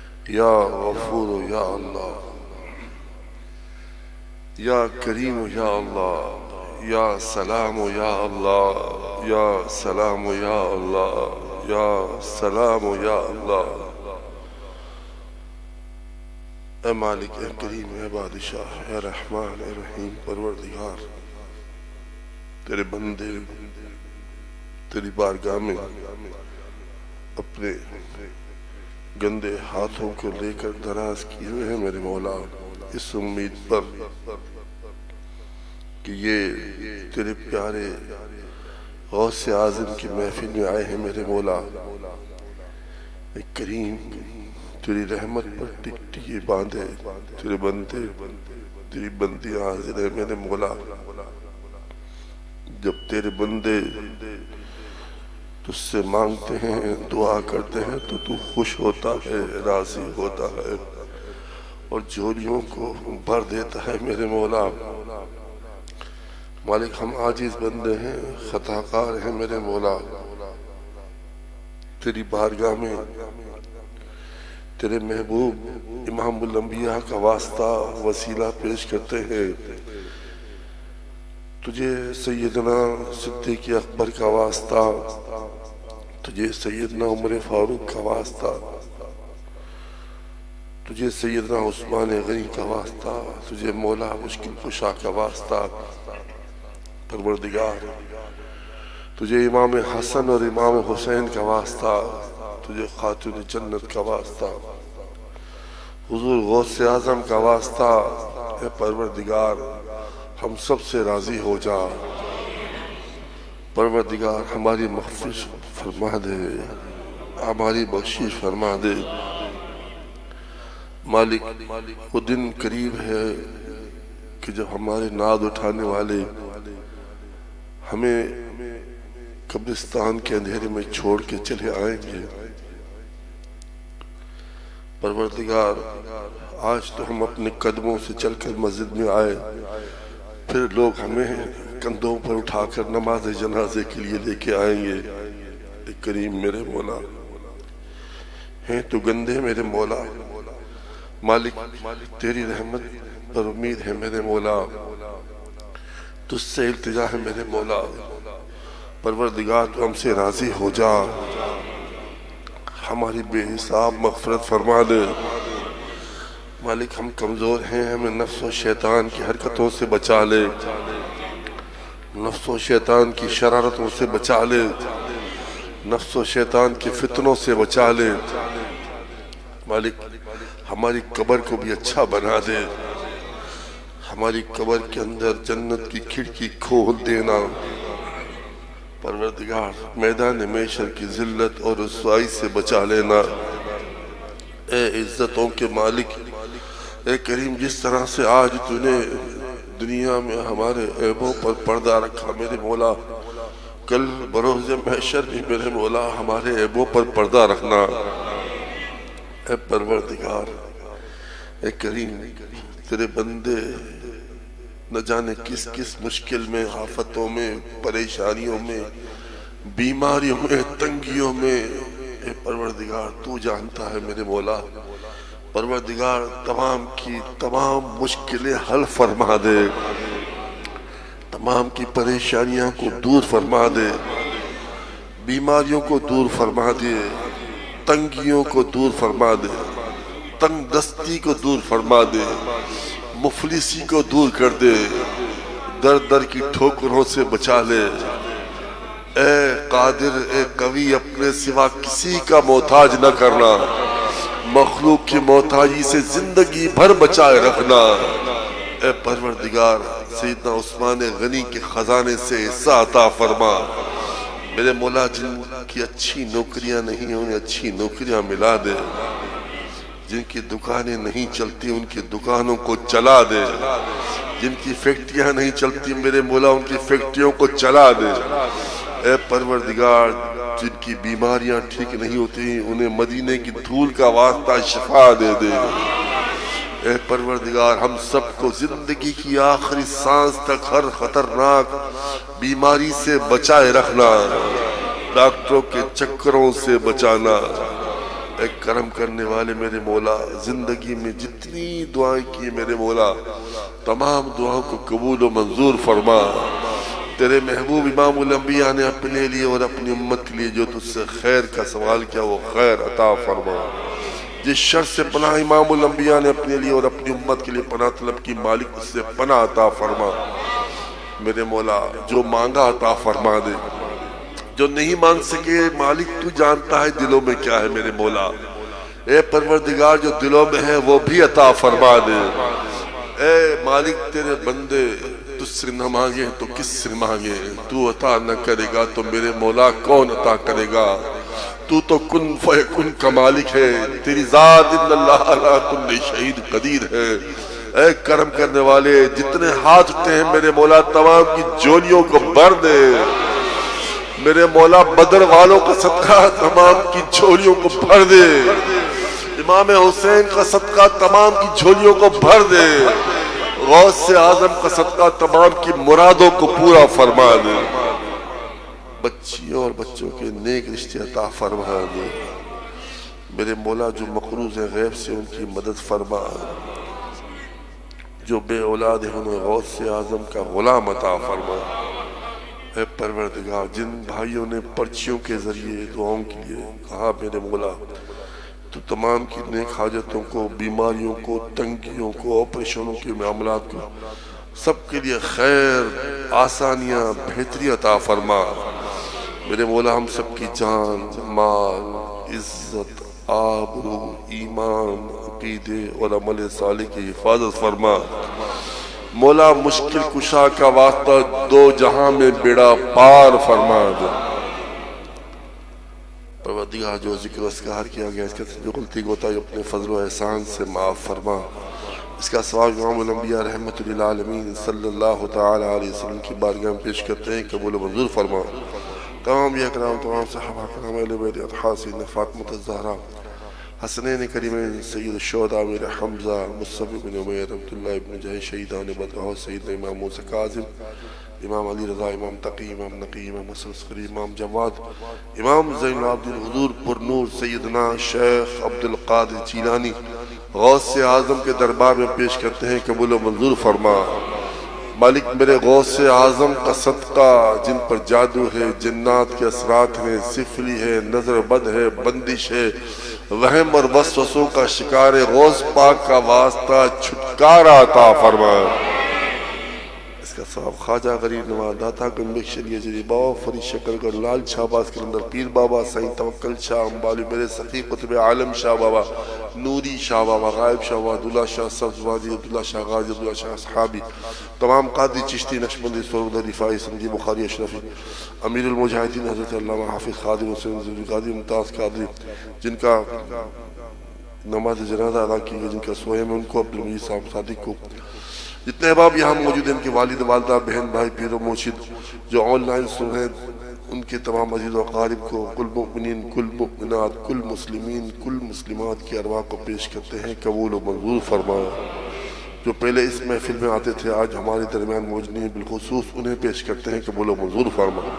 یا غفور یا اللہ، یا کریم یا اللہ، یا سلام یا اللہ، یا سلام یا اللہ، یا سلام یا اللہ۔ اے مالک، اے کریم، اے بادشاہ، اے رحمان، اے رحیم، پروردگار، تیرے بندے تیری بارگاہ میں اپنے گندے ہاتھوں کو لے کر دراز کیے ہوئے ہیں میرے مولا، اس امید پر کہ یہ تیرے پیارے غوث اعظم کی محفل میں آئے ہیں میرے مولا۔ اے کریم، تیری رحمت پر ٹکٹی باندھے تیرے بندے، تیری بندیاں حاضر ہیں میرے مولا۔ جب تیرے بندے تجھ سے مانگتے ہیں، دعا کرتے ہیں تو تو خوش ہوتا ہے، راضی ہوتا ہے اور جھولیوں کو بھر دیتا ہے میرے مولا۔ مالک، ہم عاجز بندے ہیں، خطاکار ہیں میرے مولا۔ تیری بارگاہ میں تیرے محبوب امام الانبیاء کا واسطہ وسیلہ پیش کرتے ہیں، تجھے سیدنا صدیق اکبر کا واسطہ، تجھے سیدنا عمر فاروق کا واسطہ، تجھے سیدنا عثمان غنی کا واسطہ، تجھے مولا مشکل کشا کا واسطہ پروردگار، تجھے امام حسن اور امام حسین کا واسطہ، تجھے خاتون جنت کا واسطہ، حضور غوث اعظم کا واسطہ۔ اے پروردگار، ہم سب سے راضی ہو جا، پروردگار ہماری مغفرت فرما دے، ہماری بخشش فرما دے۔ مالک، وہ دن قریب ہے کہ جب ہمارے ناد اٹھانے والے ہمیں قبرستان کے اندھیرے میں چھوڑ کے چلے آئیں گے۔ پروردگار، آج تو ہم اپنے قدموں سے چل کر مسجد میں آئے، پھر لوگ ہمیں کندھوں پر اٹھا کر نماز جنازے کے لیے لے کے آئیں گے۔ اے کریم میرے مولا، ہیں تو گندے میرے مولا۔ مالک، تیری رحمت پر امید ہے میرے مولا، تجھ سے التجا ہے میرے مولا۔ پروردگار، تو ہم سے راضی ہو جا، ہماری بے حساب مغفرت فرما دے۔ مالک، ہم کمزور ہیں، ہمیں نفس و شیطان کی حرکتوں سے بچا لے، نفس و شیطان کی شرارتوں سے بچا لے، نفس و شیطان کی فتنوں سے بچا لے۔ مالک، ہماری قبر کو بھی اچھا بنا دے، ہماری قبر کے اندر جنت کی کھڑکی کھول دینا۔ پروردگار، میدان محشر کی ذلت اور رسوائی سے بچا لینا۔ اے عزتوں کے مالک، اے کریم، جس طرح سے آج تو نے دنیا میں ہمارے عیبوں پر پردہ رکھا میرے مولا، کل بروز محشر بھی میرے مولا ہمارے عیبوں پر پردہ رکھنا۔ اے پروردگار، اے کریم، تیرے بندے نہ جانے کس کس مشکل میں، آفتوں میں، پریشانیوں میں، بیماریوں میں، تنگیوں میں، اے پروردگار تو جانتا ہے میرے مولا۔ پروردگار، تمام کی تمام مشکلیں حل فرما دے، تمام کی پریشانیاں کو دور فرما دے، بیماریوں کو دور فرما دے، تنگیوں کو دور فرما دے، تنگ دستی کو دور فرما دے، مفلسی کو دور کر دے، در در کی ٹھوکروں سے بچا لے۔ اے قادر، اے قوی، اپنے سوا کسی کا محتاج نہ کرنا، مخلوق کی محتاجی سے زندگی بھر بچائے رکھنا۔ اے پروردگار، سیدنا عثمان غنی کے خزانے سے حصہ عطا فرما میرے مولا۔ جن کی اچھی نوکریاں نہیں، انہیں اچھی نوکریاں ملا دے، جن کی دکانیں نہیں چلتی ان کی دکانوں کو چلا دے، جن کی فیکٹریاں نہیں چلتی میرے مولا ان کی فیکٹریوں کو چلا دے۔ اے پروردگار، جن کی بیماریاں ٹھیک نہیں ہوتی انہیں مدینے کی دھول کا واسطہ شفا دے دے۔ اے پروردگار، ہم سب کو زندگی کی آخری سانس تک ہر خطرناک بیماری سے بچائے رکھنا، ڈاکٹروں کے چکروں سے بچانا۔ اے کرم کرنے والے میرے مولا، زندگی میں جتنی دعائیں کی میرے مولا تمام دعاؤں کو قبول و منظور فرما۔ تیرے محبوب امام الانبیاء نے اپنے لیے اور اپنی امت کے لیے جو تجھ سے خیر کا سوال کیا وہ خیر عطا فرما۔ جس شر سے پناہ امام الانبیاء نے اپنے لیے اور اپنی امت کے لیے پناہ طلب کی، مالک اس سے پناہ عطا فرما۔ میرے مولا جو مانگا عطا فرما دے، جو نہیں مانگ سکے مالک تو جانتا ہے دلوں میں کیا ہے میرے مولا۔ اے پروردگار جو دلوں میں ہے وہ بھی عطا فرما دے۔ اے مالک تیرے بندے تجھ سے نہ مانگے تو کس سے مانگے؟ تو عطا نہ کرے گا تو میرے مولا کون عطا کرے گا؟ تو کن فیکن کا مالک ہے، تیری ذات ان اللہ علی کل شہید قدیر ہے۔ اے کرم کرنے والے جتنے ہاتھ اٹھتے ہیں میرے مولا تمام کی جولیوں کو بھر دے۔ میرے مولا بدر والوں کا صدقہ تمام کی جھولیوں کو بھر دے۔ امام حسین کا صدقہ تمام کی جھولیوں کو بھر دے۔ غوث اعظم کا صدقہ تمام کی مرادوں کو پورا فرما دے۔ بچیوں اور بچوں کے نیک رشتے عطا فرما دے۔ میرے مولا جو مقروض ہیں غیب سے ان کی مدد فرما۔ جو بے اولاد ہیں انہیں غوث اعظم کا غلام عطا فرما۔ اے پروردگار جن بھائیوں نے پرچیوں کے ذریعے دعاؤں کے لیے کہا میرے مولا تو تمام کی نیک حاجتوں کو، بیماریوں کو، تنگیوں کو، آپریشنوں کے معاملات کو سب کے لیے خیر، آسانیاں، بہتری عطا فرما۔ میرے مولا ہم سب کی جان، مال، عزت، آبرو، ایمان، عقیدے اور عمل صالح کی حفاظت فرما۔ مولا مشکل کشا کا واسطہ دو جہاں میں بیڑا پار فرما دے۔ پروردگار جو ذکر و اذکار کیا گیا اس کا جو غلطی کوتاہی اپنے فضل و احسان سے معاف فرما۔ اس کا ثواب امام الانبیاء رحمت للعالمین صلی اللہ تعالی علیہ وسلم کی بارگاہ میں پیش کرتے ہیں، قبول و منظور فرما۔ تمام یہ کرام، تمام صحابہ کرام، اہل بیت اطہار سیدنا فاطمہ الزہرا، حسنین کریمین، سید الشہداء امیر حمزہ، مصعب بن عمیر، عبداللہ بن جہش، شہیدان بدر، سیدنا امام موسیٰ کاظم، امام علی رضا، امام تقی، امام نقی، امام حسن عسکری، امام جواد، امام زین العابدین، حضور پر نور سیدنا شیخ عبد القادر جیلانی، غوث اعظم کے دربار میں پیش کرتے ہیں، قبول و منظور فرما۔ مالک میرے غوث اعظم کا صدقہ جن پر جادو ہے، جنات کے اثرات ہیں، سفلی ہے، نظر بد ہے، بندش ہے، وہم اور وسوسوں کا شکار ہے، غوث پاک کا واسطہ چھٹکارا عطا فرما۔ اس کا ثواب خواجہ غریب نواز، داتا گنبک شریع جری بابا، فرید شکر گر، لال شاہ باز کلندر، پیر بابا، سائیں توکل شاہ امبالی، میرے سخی قطب عالم شاہ بابا، نوری شاہ بابا، غائب شاہ بابا، عبداللہ شاہ سبز وادی، عبداللہ شاہ غازی، عبداللہ شاہ اصحابی، تمام قادری چشتی نقشبندی سرود رفاعی سندھی بخاری اشرفی، امیر المجاہدین حضرت علامہ حافظ خادم حسین قادری ممتاز قادری، جن کا نماز جنازہ ادا کی گئی، جن کا سوئے میں ان کو، عبدالمجید صاحب صادق کو، جتنے احباب یہاں موجود ہیں ان کے والد والدہ، بہن بھائی، پیر و مرشد جو آن لائن سن رہے ہیں ان کے تمام عزیز و اقارب کو، کل مؤمنین، کل مؤمنات، کل مسلمین، کل مسلمات کی ارواح کو پیش کرتے ہیں، قبول و منظور فرمائے۔ جو پہلے اس محفل میں آتے تھے آج ہمارے درمیان موجود نہیں، بالخصوص انہیں پیش کرتے ہیں، قبول و منظور فرمائے۔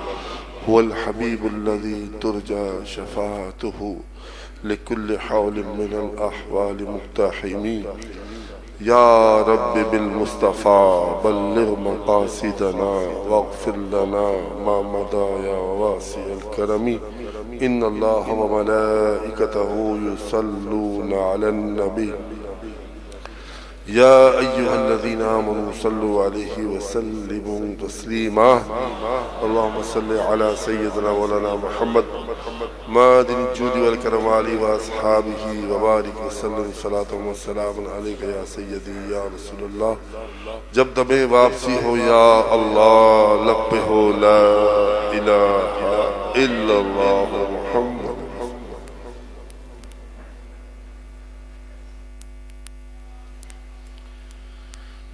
هو الحبیب الذی ترجى شفاعته لكل حول من الاحوال مقتحمی، یا رب بالمصطفى بلغ مقاصدنا واغفر لنا ما مضى یا واسع الکرم، ان اللہ وملائکته یصلون علی النبی، یا ایہا الذین آمنوا صلوا علیہ وسلموا تسلیما، اللہم صل علی سیدنا مولانا محمد معدن الجود والکرم علی واصحابہ وبارک وسلم صلاۃ وسلام علیک یا سیدی یا رسول اللہ۔ جب دم واپسی ہو یا اللہ، لب پہ ہو لا الہ الا اللہ محمد۔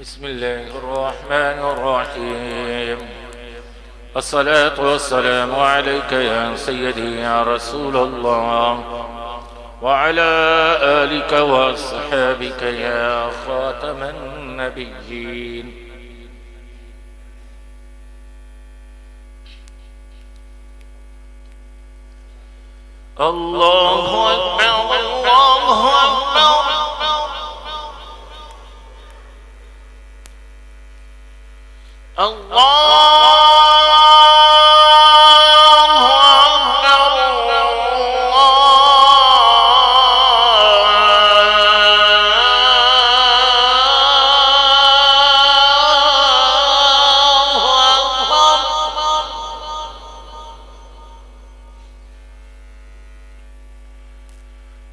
بسم الله الرحمن الرحيم، الصلاة والسلام عليك يا سيدي يا رسول الله، وعلى آلك وأصحابك يا خاتم النبيين۔ الله أكبر الله أكبر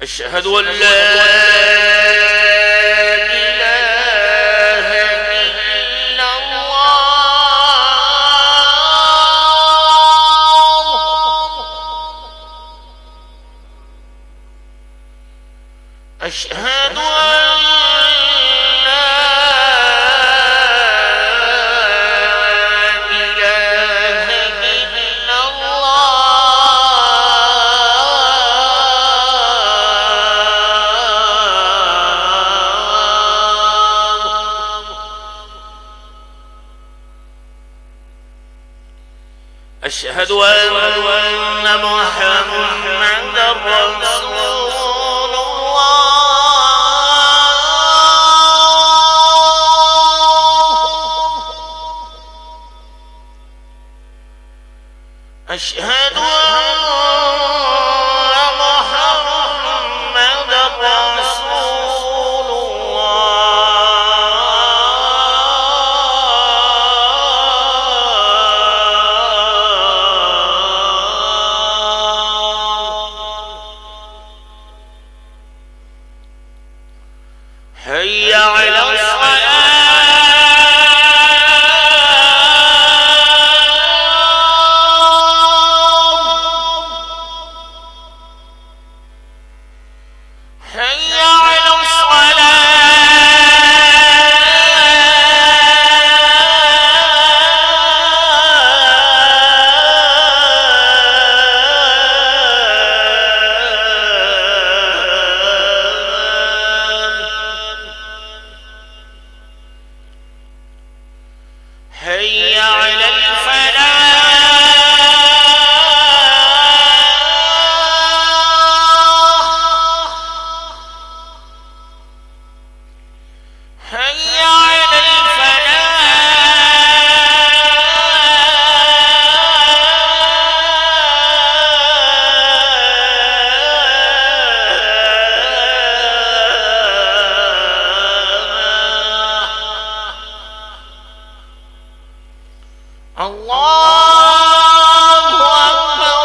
أشهد أن لا إله إلا الله أشهد أن لا إله إلا أشهد أن محمدا رسول الله أشهد أن محمدا رسول حي على الصلاة حي على حي على الفلاح حي على الفلاح الله أكبر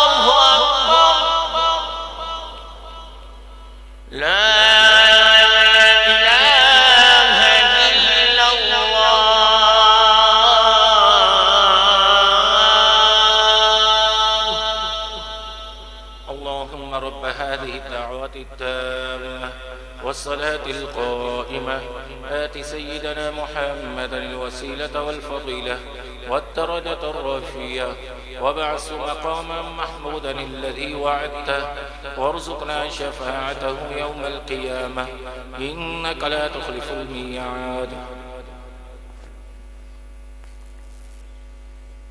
الله أكبر لا إله إلا الله اللهم رب هذه الدعوات التامة والصلاة القائمة آت سيدنا محمدا الوسيلة والفضيلة والدرجة الرفيعة وابعث مقاما محمودا الذي وعدته وارزقنا شفاعته يوم القيامة إنك لا تخلف الميعاد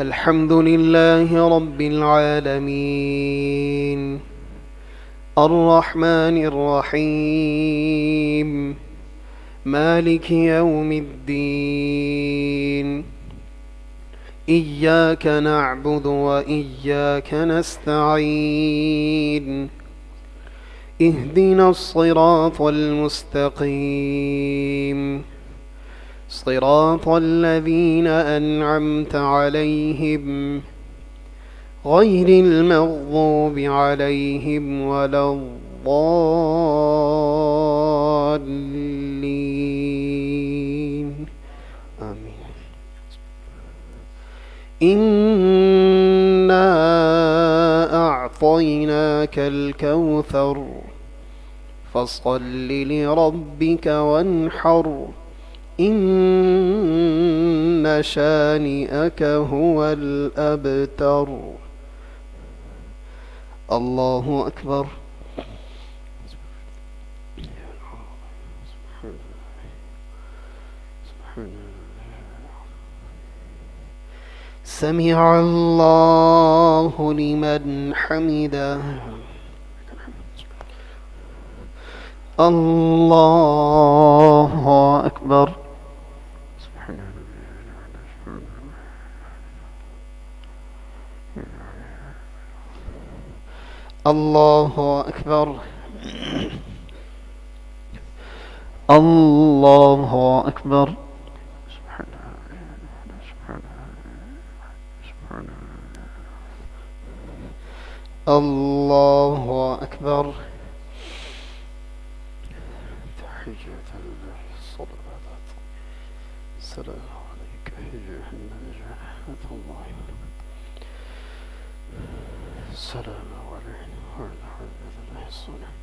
الحمد لله رب العالمين الرحمن الرحيم مالك يوم الدين إياك نعبد وإياك نستعين اهدنا الصراط المستقيم صراط الذين أنعمت عليهم غير المغضوب عليهم ولا الضالين آمين. إنا أعطيناك الكوثر فصل لربك وانحر إن شانئك هو الأبتر. الله أكبر. سمع الله لمن حمده. الله أكبر. الله أكبر. الله أكبر. الله أكبر. تحية الصلوات السلام عليك أيها النبي ورحمة الله وبركاته. السلام علينا وعلى عباد الله الصالحين.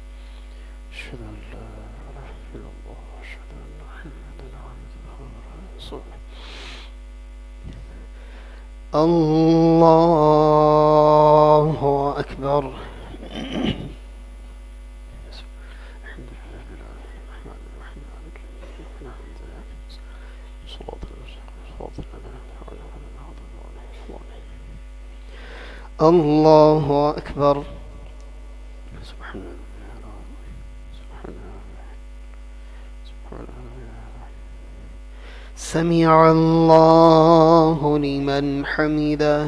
أشهد أن لا إله إلا الله وأشهد أن محمدا عبده ورسوله. الله أكبر. الله أكبر. سمع الله لمن حمده.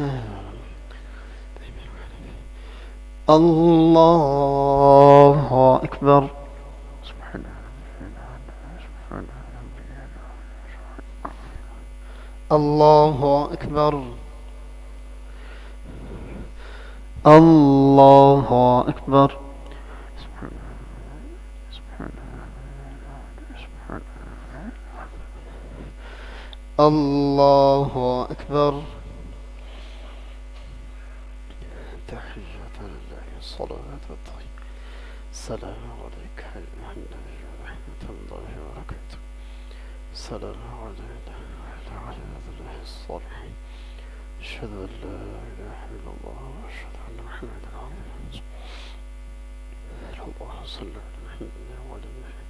الله أكبر. الله أكبر. الله أكبر. الله أكبر. تحية لله الصلاة الطيبة. السلام عليك أيها النبي ورحمة الله وبركاته. السلام علينا وعلى عباد الله الصالحين. أشهد أن لا إله إلا الله وأشهد أن محمدا عبده ورسوله. اللهم صل على محمد وعلى آله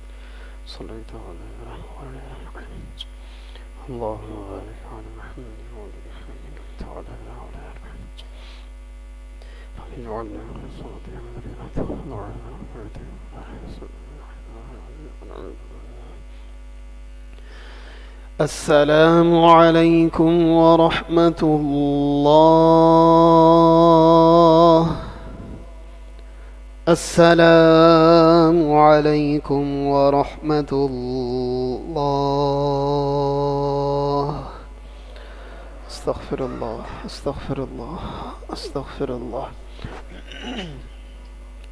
صليت على وعلى اللهم بارك على محمد وعلى محمد وعلى وعلى محمد واجعلنا من الصالحين السلام عليكم ورحمة الله. السلام عليكم ورحمة الله. استغفر الله استغفر الله استغفر الله.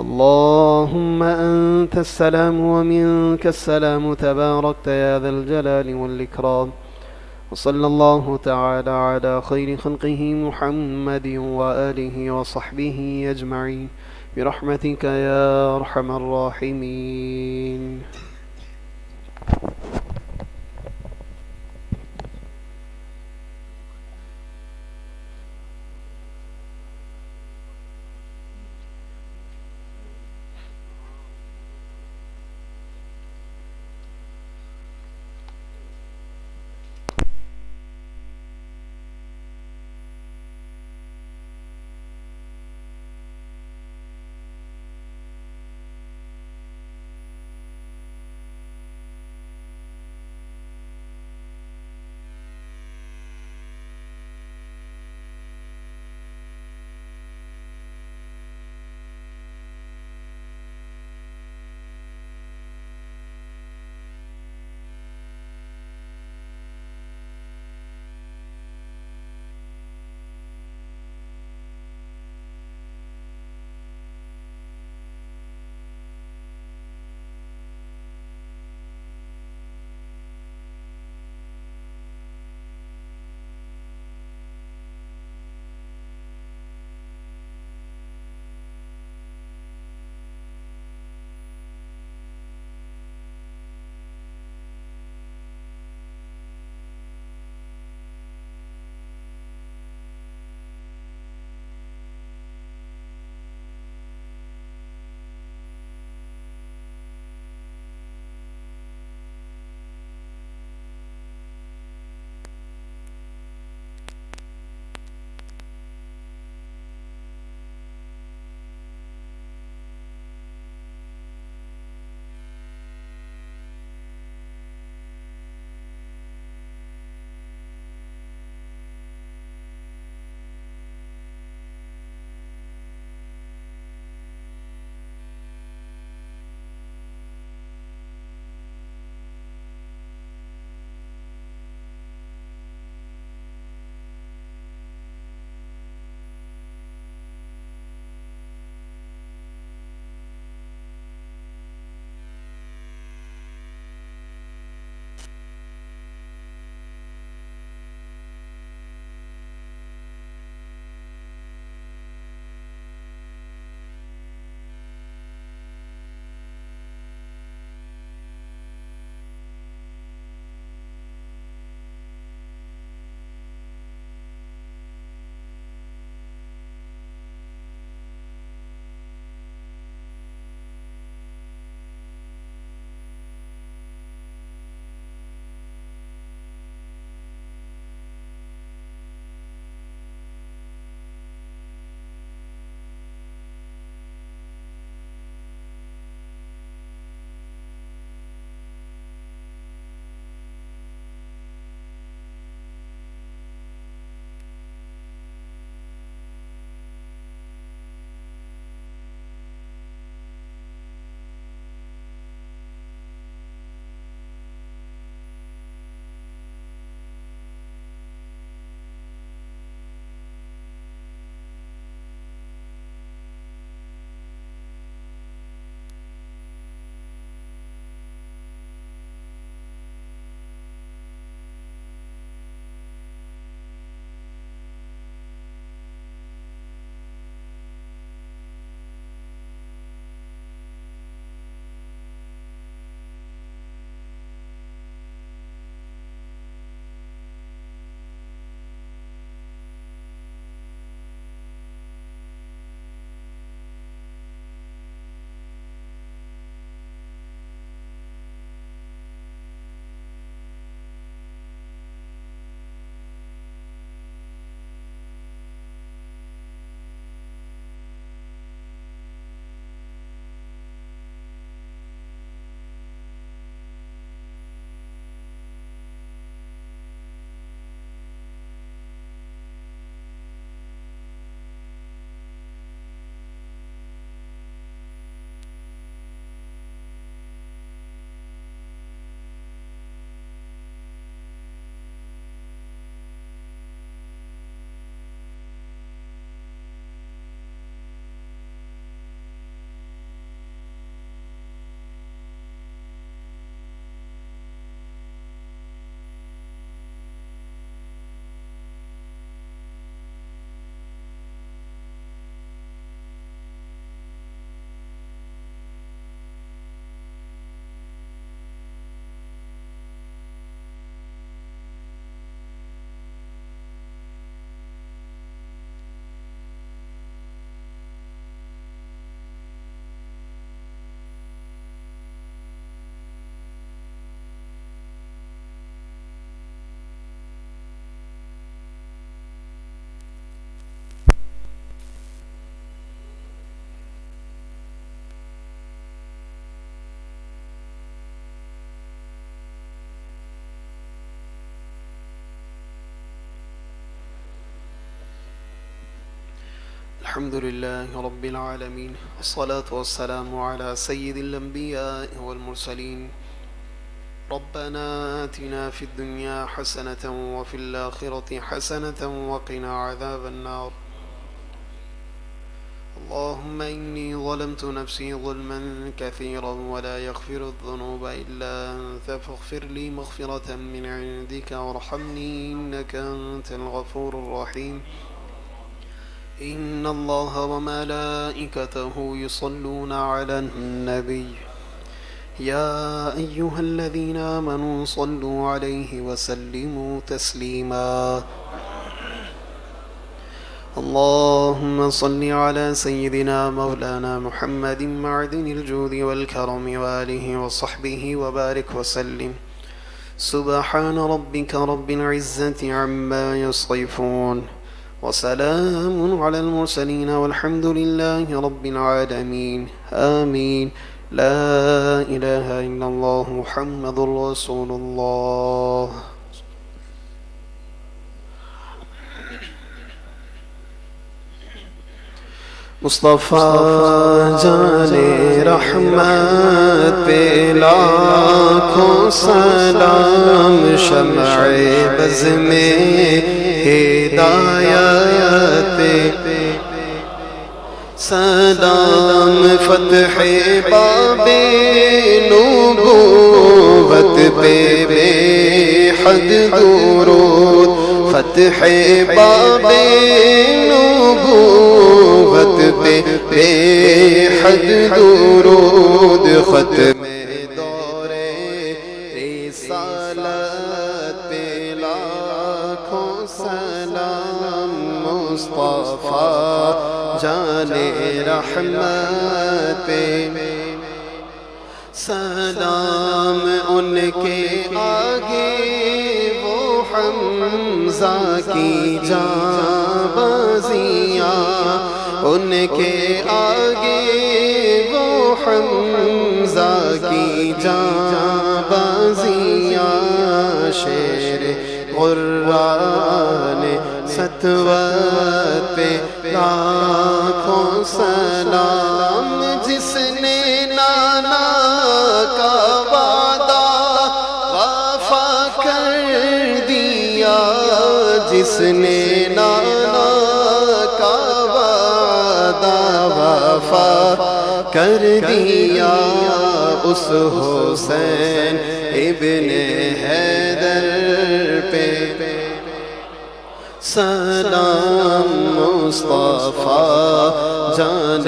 اللهم أنت السلام ومنك السلام تباركت يا ذا الجلال والإكرام. وصلى الله تعالى على خير خلقه محمد وآله وصحبه أجمعين برحمتك يا أرحم الراحمين. الحمد لله رب العالمين، والصلاة والسلام على سيد الأنبياء والمرسلين. ربنا آتنا في الدنيا حسنة وفي الآخرة حسنة وقنا عذاب النار. اللهم إني ظلمت نفسي ظلما كثيرا ولا يغفر الذنوب إلا أنت فاغفر لي مغفرة من عندك وارحمني إنك أنت الغفور الرحيم. إن الله وملائكته يصلون على النبي يا أيها الذين آمنوا صلوا عليه وسلموا تسليما. اللهم صل على سيدنا مولانا محمد معدن الجود والكرم وآله وصحبه وبارك وسلم. سبحان ربك رب العزة عما يصفون، وسلام على المرسلين والحمد لله رب العالمين. آمين. لا إله إلا الله محمد رسول الله. مصطفیٰ جان رحمت پہ لاکھوں سلام، شمع بز میں ہدایت پہ سلام، فتح باب نبوت پہ بے حد درود، فتح باب نبوت پہ بے حد درود، ختم دور رسالت پہ لاکھوں سلام، مصطفیٰ جان رحمت پہ سلام، ان کے آگے وہ حمزہ کی جاں بازیاں، ان کے آگے وہ حمزہ کی جاں بازیاں، شیر قرآن ستوت پہ لاکھوں سلام، جس نے نانا کا وعدہ وفا کر دیا، جس نے نانا کا وعدہ وفا کر دیا، اس حسین ابن حیدر پہ سلام، مصطفیٰ جان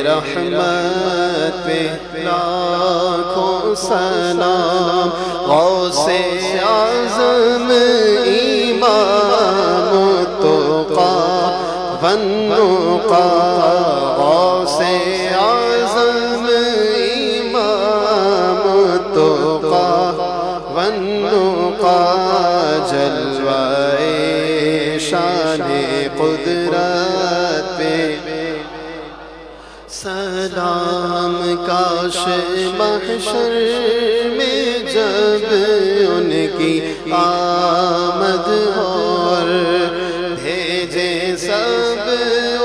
رحمت پہ لاکھوں سلام، غوث اعظم امام التقیٰ والنقیٰ، غوث اعظم امام التقیٰ والنقیٰ، جلوہ شان قدرت پہ سلام، کاش محشر میں جب ان کی آمد اور بھیجے سب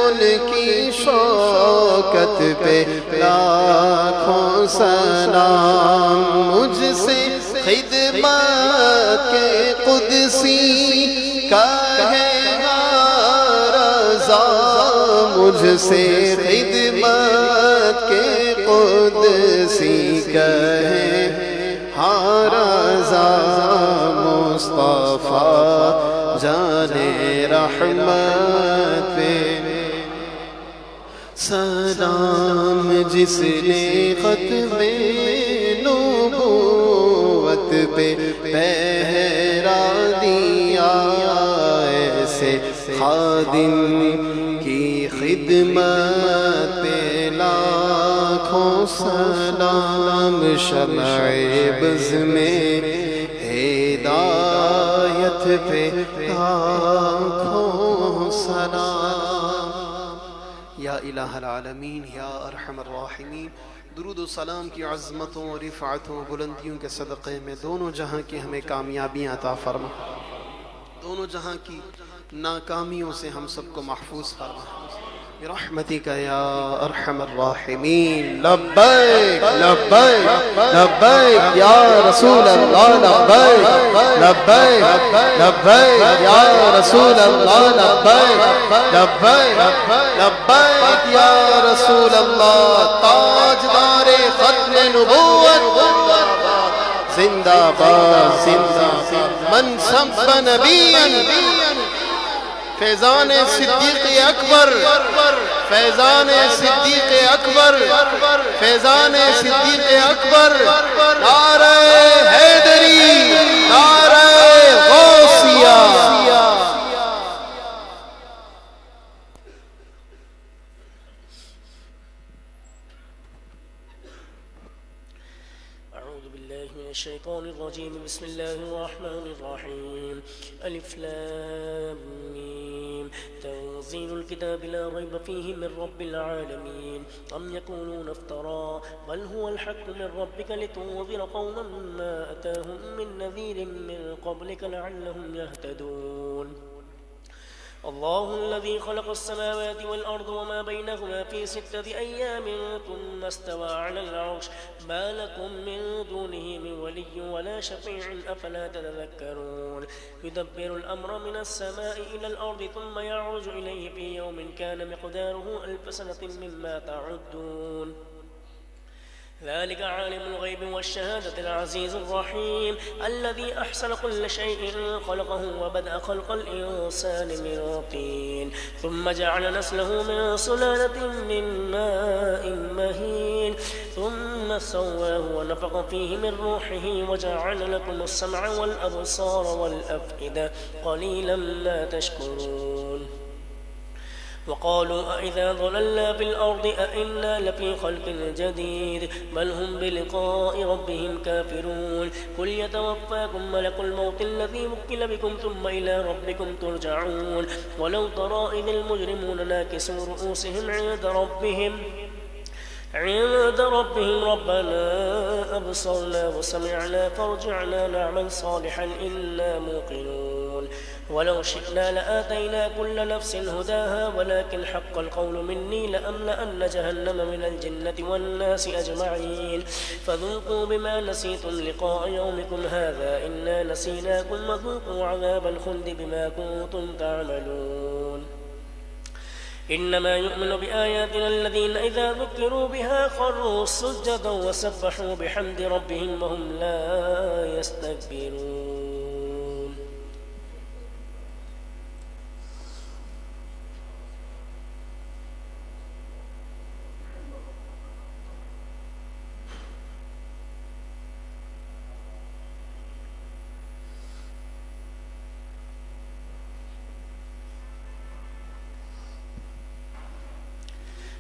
ان کی شوکت پہ لاکھوں سلام، مجھ سے خدمت کے قدسی کا ہے رضا، مجھ سے خدمت کے قدسی کہے ہاں رضا، مصطفیٰ جان رحمت پہ سلام، جس نے ختم نبوت پہ پہرا دیا، ایسے خادم کی خدمت پہ لاکھوں سلام، شمع بز میں ہدایت پہ لاکھوں سلام۔ یا الہ العالمین، یا ارحم الراحمین، درود و سلام کی عظمتوں اور رفعتوں بلندیوں کے صدقے میں دونوں جہاں کی ہمیں کامیابیاں عطا فرما، دونوں جہاں کی ناکامیوں سے ہم سب کو محفوظ فرما، برحمتك يا أرحم الراحمين. لبيك لبيك لبيك يا رسول الله، لبيك لبيك لبيك يا رسول الله، لبيك لبيك لبيك يا رسول الله. تاجدار ختم نبوت زنداباد زنداباد. من سب نبيا فیضان صدیق اکبر، فیضان صدیق اکبر، فیضان صدیق اکبر. نعرہ حیدری، نعرہ غوثیہ. أعوذ بالله من الشيطان الرجيم. بسم الله الرحمن الرحيم. ألف لام ميم. تنزيل الكتاب لا ريب فيه من رب العالمين. أم يقولون افترى بل هو الحق من ربك لتنذر قوما ما أتاهم من نذير من قبلك لعلهم يهتدون. الله الذي خلق السماوات والأرض وما بينهما في 6 أيام ثم استوى على العرش ما لكم من دونه من ولي ولا شفيع أفلا تتذكرون. يدبر الأمر من السماء إلى الأرض ثم يعرج إليه في يوم كان مقداره 1000 سنة مما تعدون. ذلك عالم الغيب والشهادة العزيز الرحيم الذي أحسن كل شيء خلقه وبدأ خلق الإنسان من طين ثم جعل نسله من سلالة من ماء مهين ثم سواه ونفخ فيه من روحه وجعل لكم السمع والأبصار والأفئدة قليلا ما تشكرون. وقالوا أإذا ضللنا في الأرض أإنا لفي خلق جديد بل هم بلقاء ربهم كافرون. قل يتوفاكم ملك الموت الذي وكل بكم ثم إلى ربكم ترجعون. ولو ترى إذ المجرمون ناكسوا رؤوسهم عند ربهم ربنا أبصرنا وسمعنا فارجعنا نعمل صالحا إنا موقنون. ولو شئنا لآتينا كل نفس هداها ولكن حق القول مني لأملأن جهنم من الجنة والناس أجمعين. فذوقوا بما نسيتم لقاء يومكم هذا إنا نسيناكم وذوقوا عذاب الخلد بما كنتم تعملون. إنما يؤمن بآياتنا الذين إذا ذكروا بها خروا سجدا وسبحوا بحمد ربهم وهم لا يستكبرون.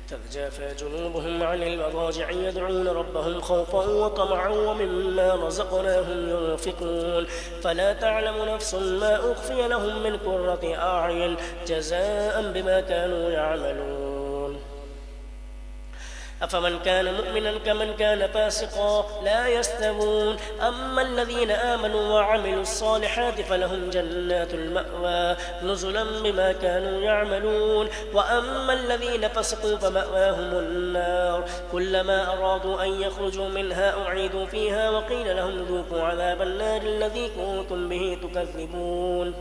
تتجافى جنوبهم عن المضاجع يدعون ربهم خوفا وطمعا ومما رزقناهم ينفقون. فلا تعلم نفس ما أخفي لهم من قرة أعين جزاء بما كانوا يعملون. أفمن كان مؤمنا كمن كان فاسقا لا يستوون. أما الذين آمنوا وعملوا الصالحات فلهم جنات المأوى نزلا بما كانوا يعملون. وأما الذين فسقوا فمأواهم النار كلما أرادوا أن يخرجوا منها أعيدوا فيها وقيل لهم ذوقوا عذاب النار الذي كنتم به تكذبون.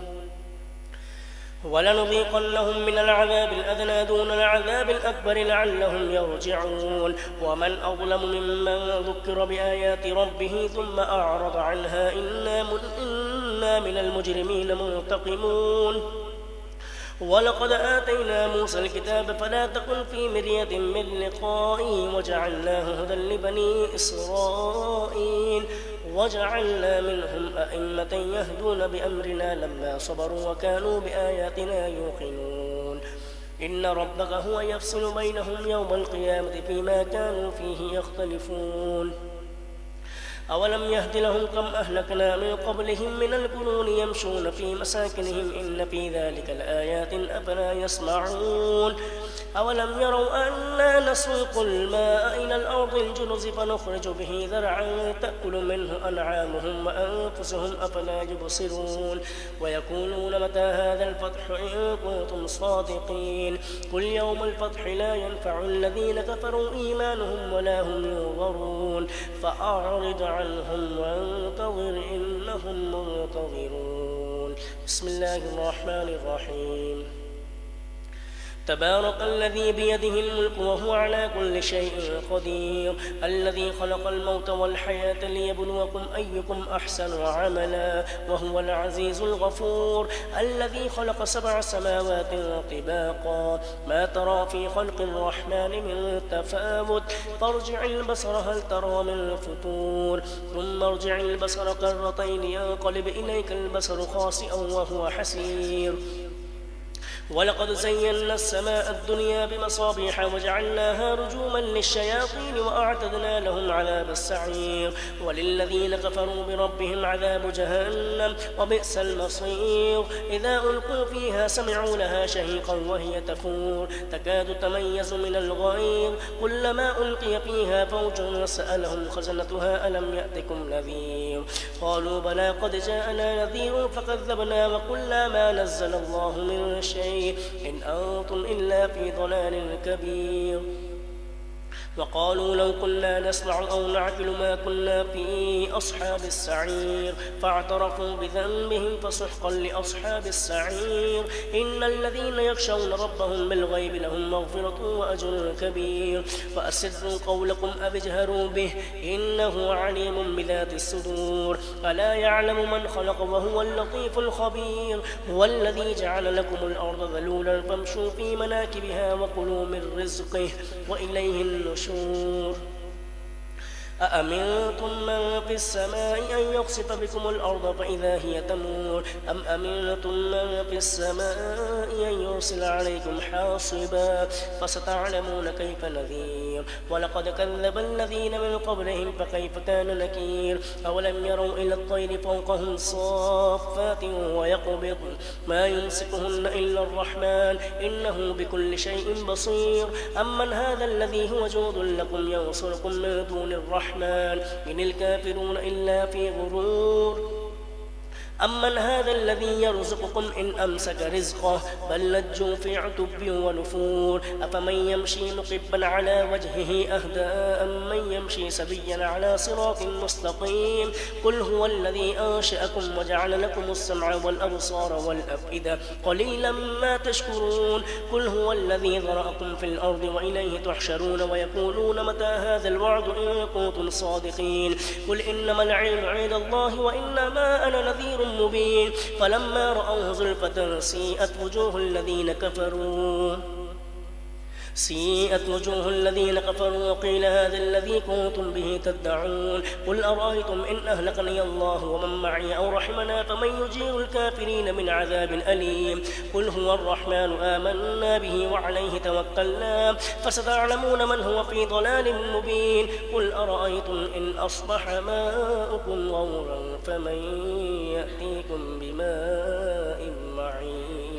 ولنذيقنهم من العذاب الأدنى دون العذاب الأكبر لعلهم يرجعون. ومن أظلم ممن ذكر بآيات ربه ثم أعرض عنها إنا من المجرمين منتقمون. ولقد آتينا موسى الكتاب فلا تكن في مرية من لقائه وجعلناه هدى لبني إسرائيل وجعلنا منهم أئمة يهدون بأمرنا لما صبروا وكانوا بآياتنا يوقنون. إن ربك هو يفصل بينهم يوم القيامة فيما كانوا فيه يختلفون. أولم يهد لهم كم أهلكنا من قبلهم من القرون يمشون في مساكنهم إن في ذلك لآيات أفلا يسمعون. أولم يروا أنا نسوق الماء إلى الأرض الجرز فنخرج به زرعا تأكل منه أنعامهم وأنفسهم أفلا يبصرون ويقولون متى هذا الفتح إن كنتم صادقين قل يوم الفتح لا ينفع الذين كفروا إيمانهم ولا هم ينظرون فأعرض عنهم وانتظر إنهم منتظرون. بسم الله الرحمن الرحيم. تبارك الذي بيده الملك وهو على كل شيء قدير الذي خلق الموت والحياة ليبلوكم أيكم أحسن عملا وهو العزيز الغفور الذي خلق 7 سماوات طباقا ما ترى في خلق الرحمن من تفاوت فارجع البصر هل ترى من فتور ثم ارجع البصر كرتين ينقلب إليك البصر خاسئا وهو حسير ولقد زينا السماء الدنيا بمصابيح وجعلناها رجوما للشياطين وأعتدنا لهم عذاب السعير وللذين كفروا بربهم عذاب جهنم وبئس المصير إذا ألقوا فيها سمعوا لها شهيقا وهي تفور تكاد تميز من الغيظ كلما ألقي فيها فوج سألهم خزنتها ألم يأتكم نذير قالوا بلى قد جاءنا نذير فكذبنا وقلنا ما نزل الله من شيء إن أنتم إلا في ضلال كبير وقالوا لو كنا نسمع أو نعقل ما كنا في أصحاب السعير فاعترفوا بذنبهم فسحقا لأصحاب السعير إن الذين يخشون ربهم بالغيب لهم مغفرة وأجر كبير فأسروا قولكم أو اجهروا به إنه عليم بذات الصدور ألا يعلم من خلق وهو اللطيف الخبير هو الذي جعل لكم الأرض ذلولا فامشوا في مناكبها وكلوا من رزقه وإليه النشور أأمنتم من في السماء أن يخسف بكم الأرض فإذا هي تمور أم أمنتم من في السماء أن يرسل عليكم حاصبا فستعلمون كيف نذير ولقد كذب الذين من قبلهم فكيف كان نكير أولم يروا إلى الطير فوقهم صافات ويقبض ما يمسكهن إلا الرحمن إنه بكل شيء بصير أمن هذا الذي هو جود لكم ينصركم من دون الرحمن إن الكافرون إلا في غرور أمن هذا الذي يرزقكم إن أمسك رزقه بل لجوا في عتب ونفور أفمن يمشي مقبا على وجهه أهدى أمن يمشي سبيا على صراط مستقيم قل هو الذي أنشأكم وجعل لكم السمع والأبصار والأفئدة قليلا ما تشكرون قل هو الذي ذرأكم في الأرض وإليه تحشرون ويقولون متى هذا الوعد إن كنتم صادقين قل إنما العلم عند الله وإنما أنا نذير مبين فلما رأوه زلفة سيئت وجوه الذين كفروا وقيل هذا الذي كنتم به تدعون قل أرأيتم إن أهلكني الله ومن معي أو رحمنا فمن يجير الكافرين من عذاب أليم قل هو الرحمن آمنا به وعليه توكلنا فستعلمون من هو في ضلال مبين قل أرأيتم إن أصبح ماؤكم غورا فمن يأتيكم بماء معين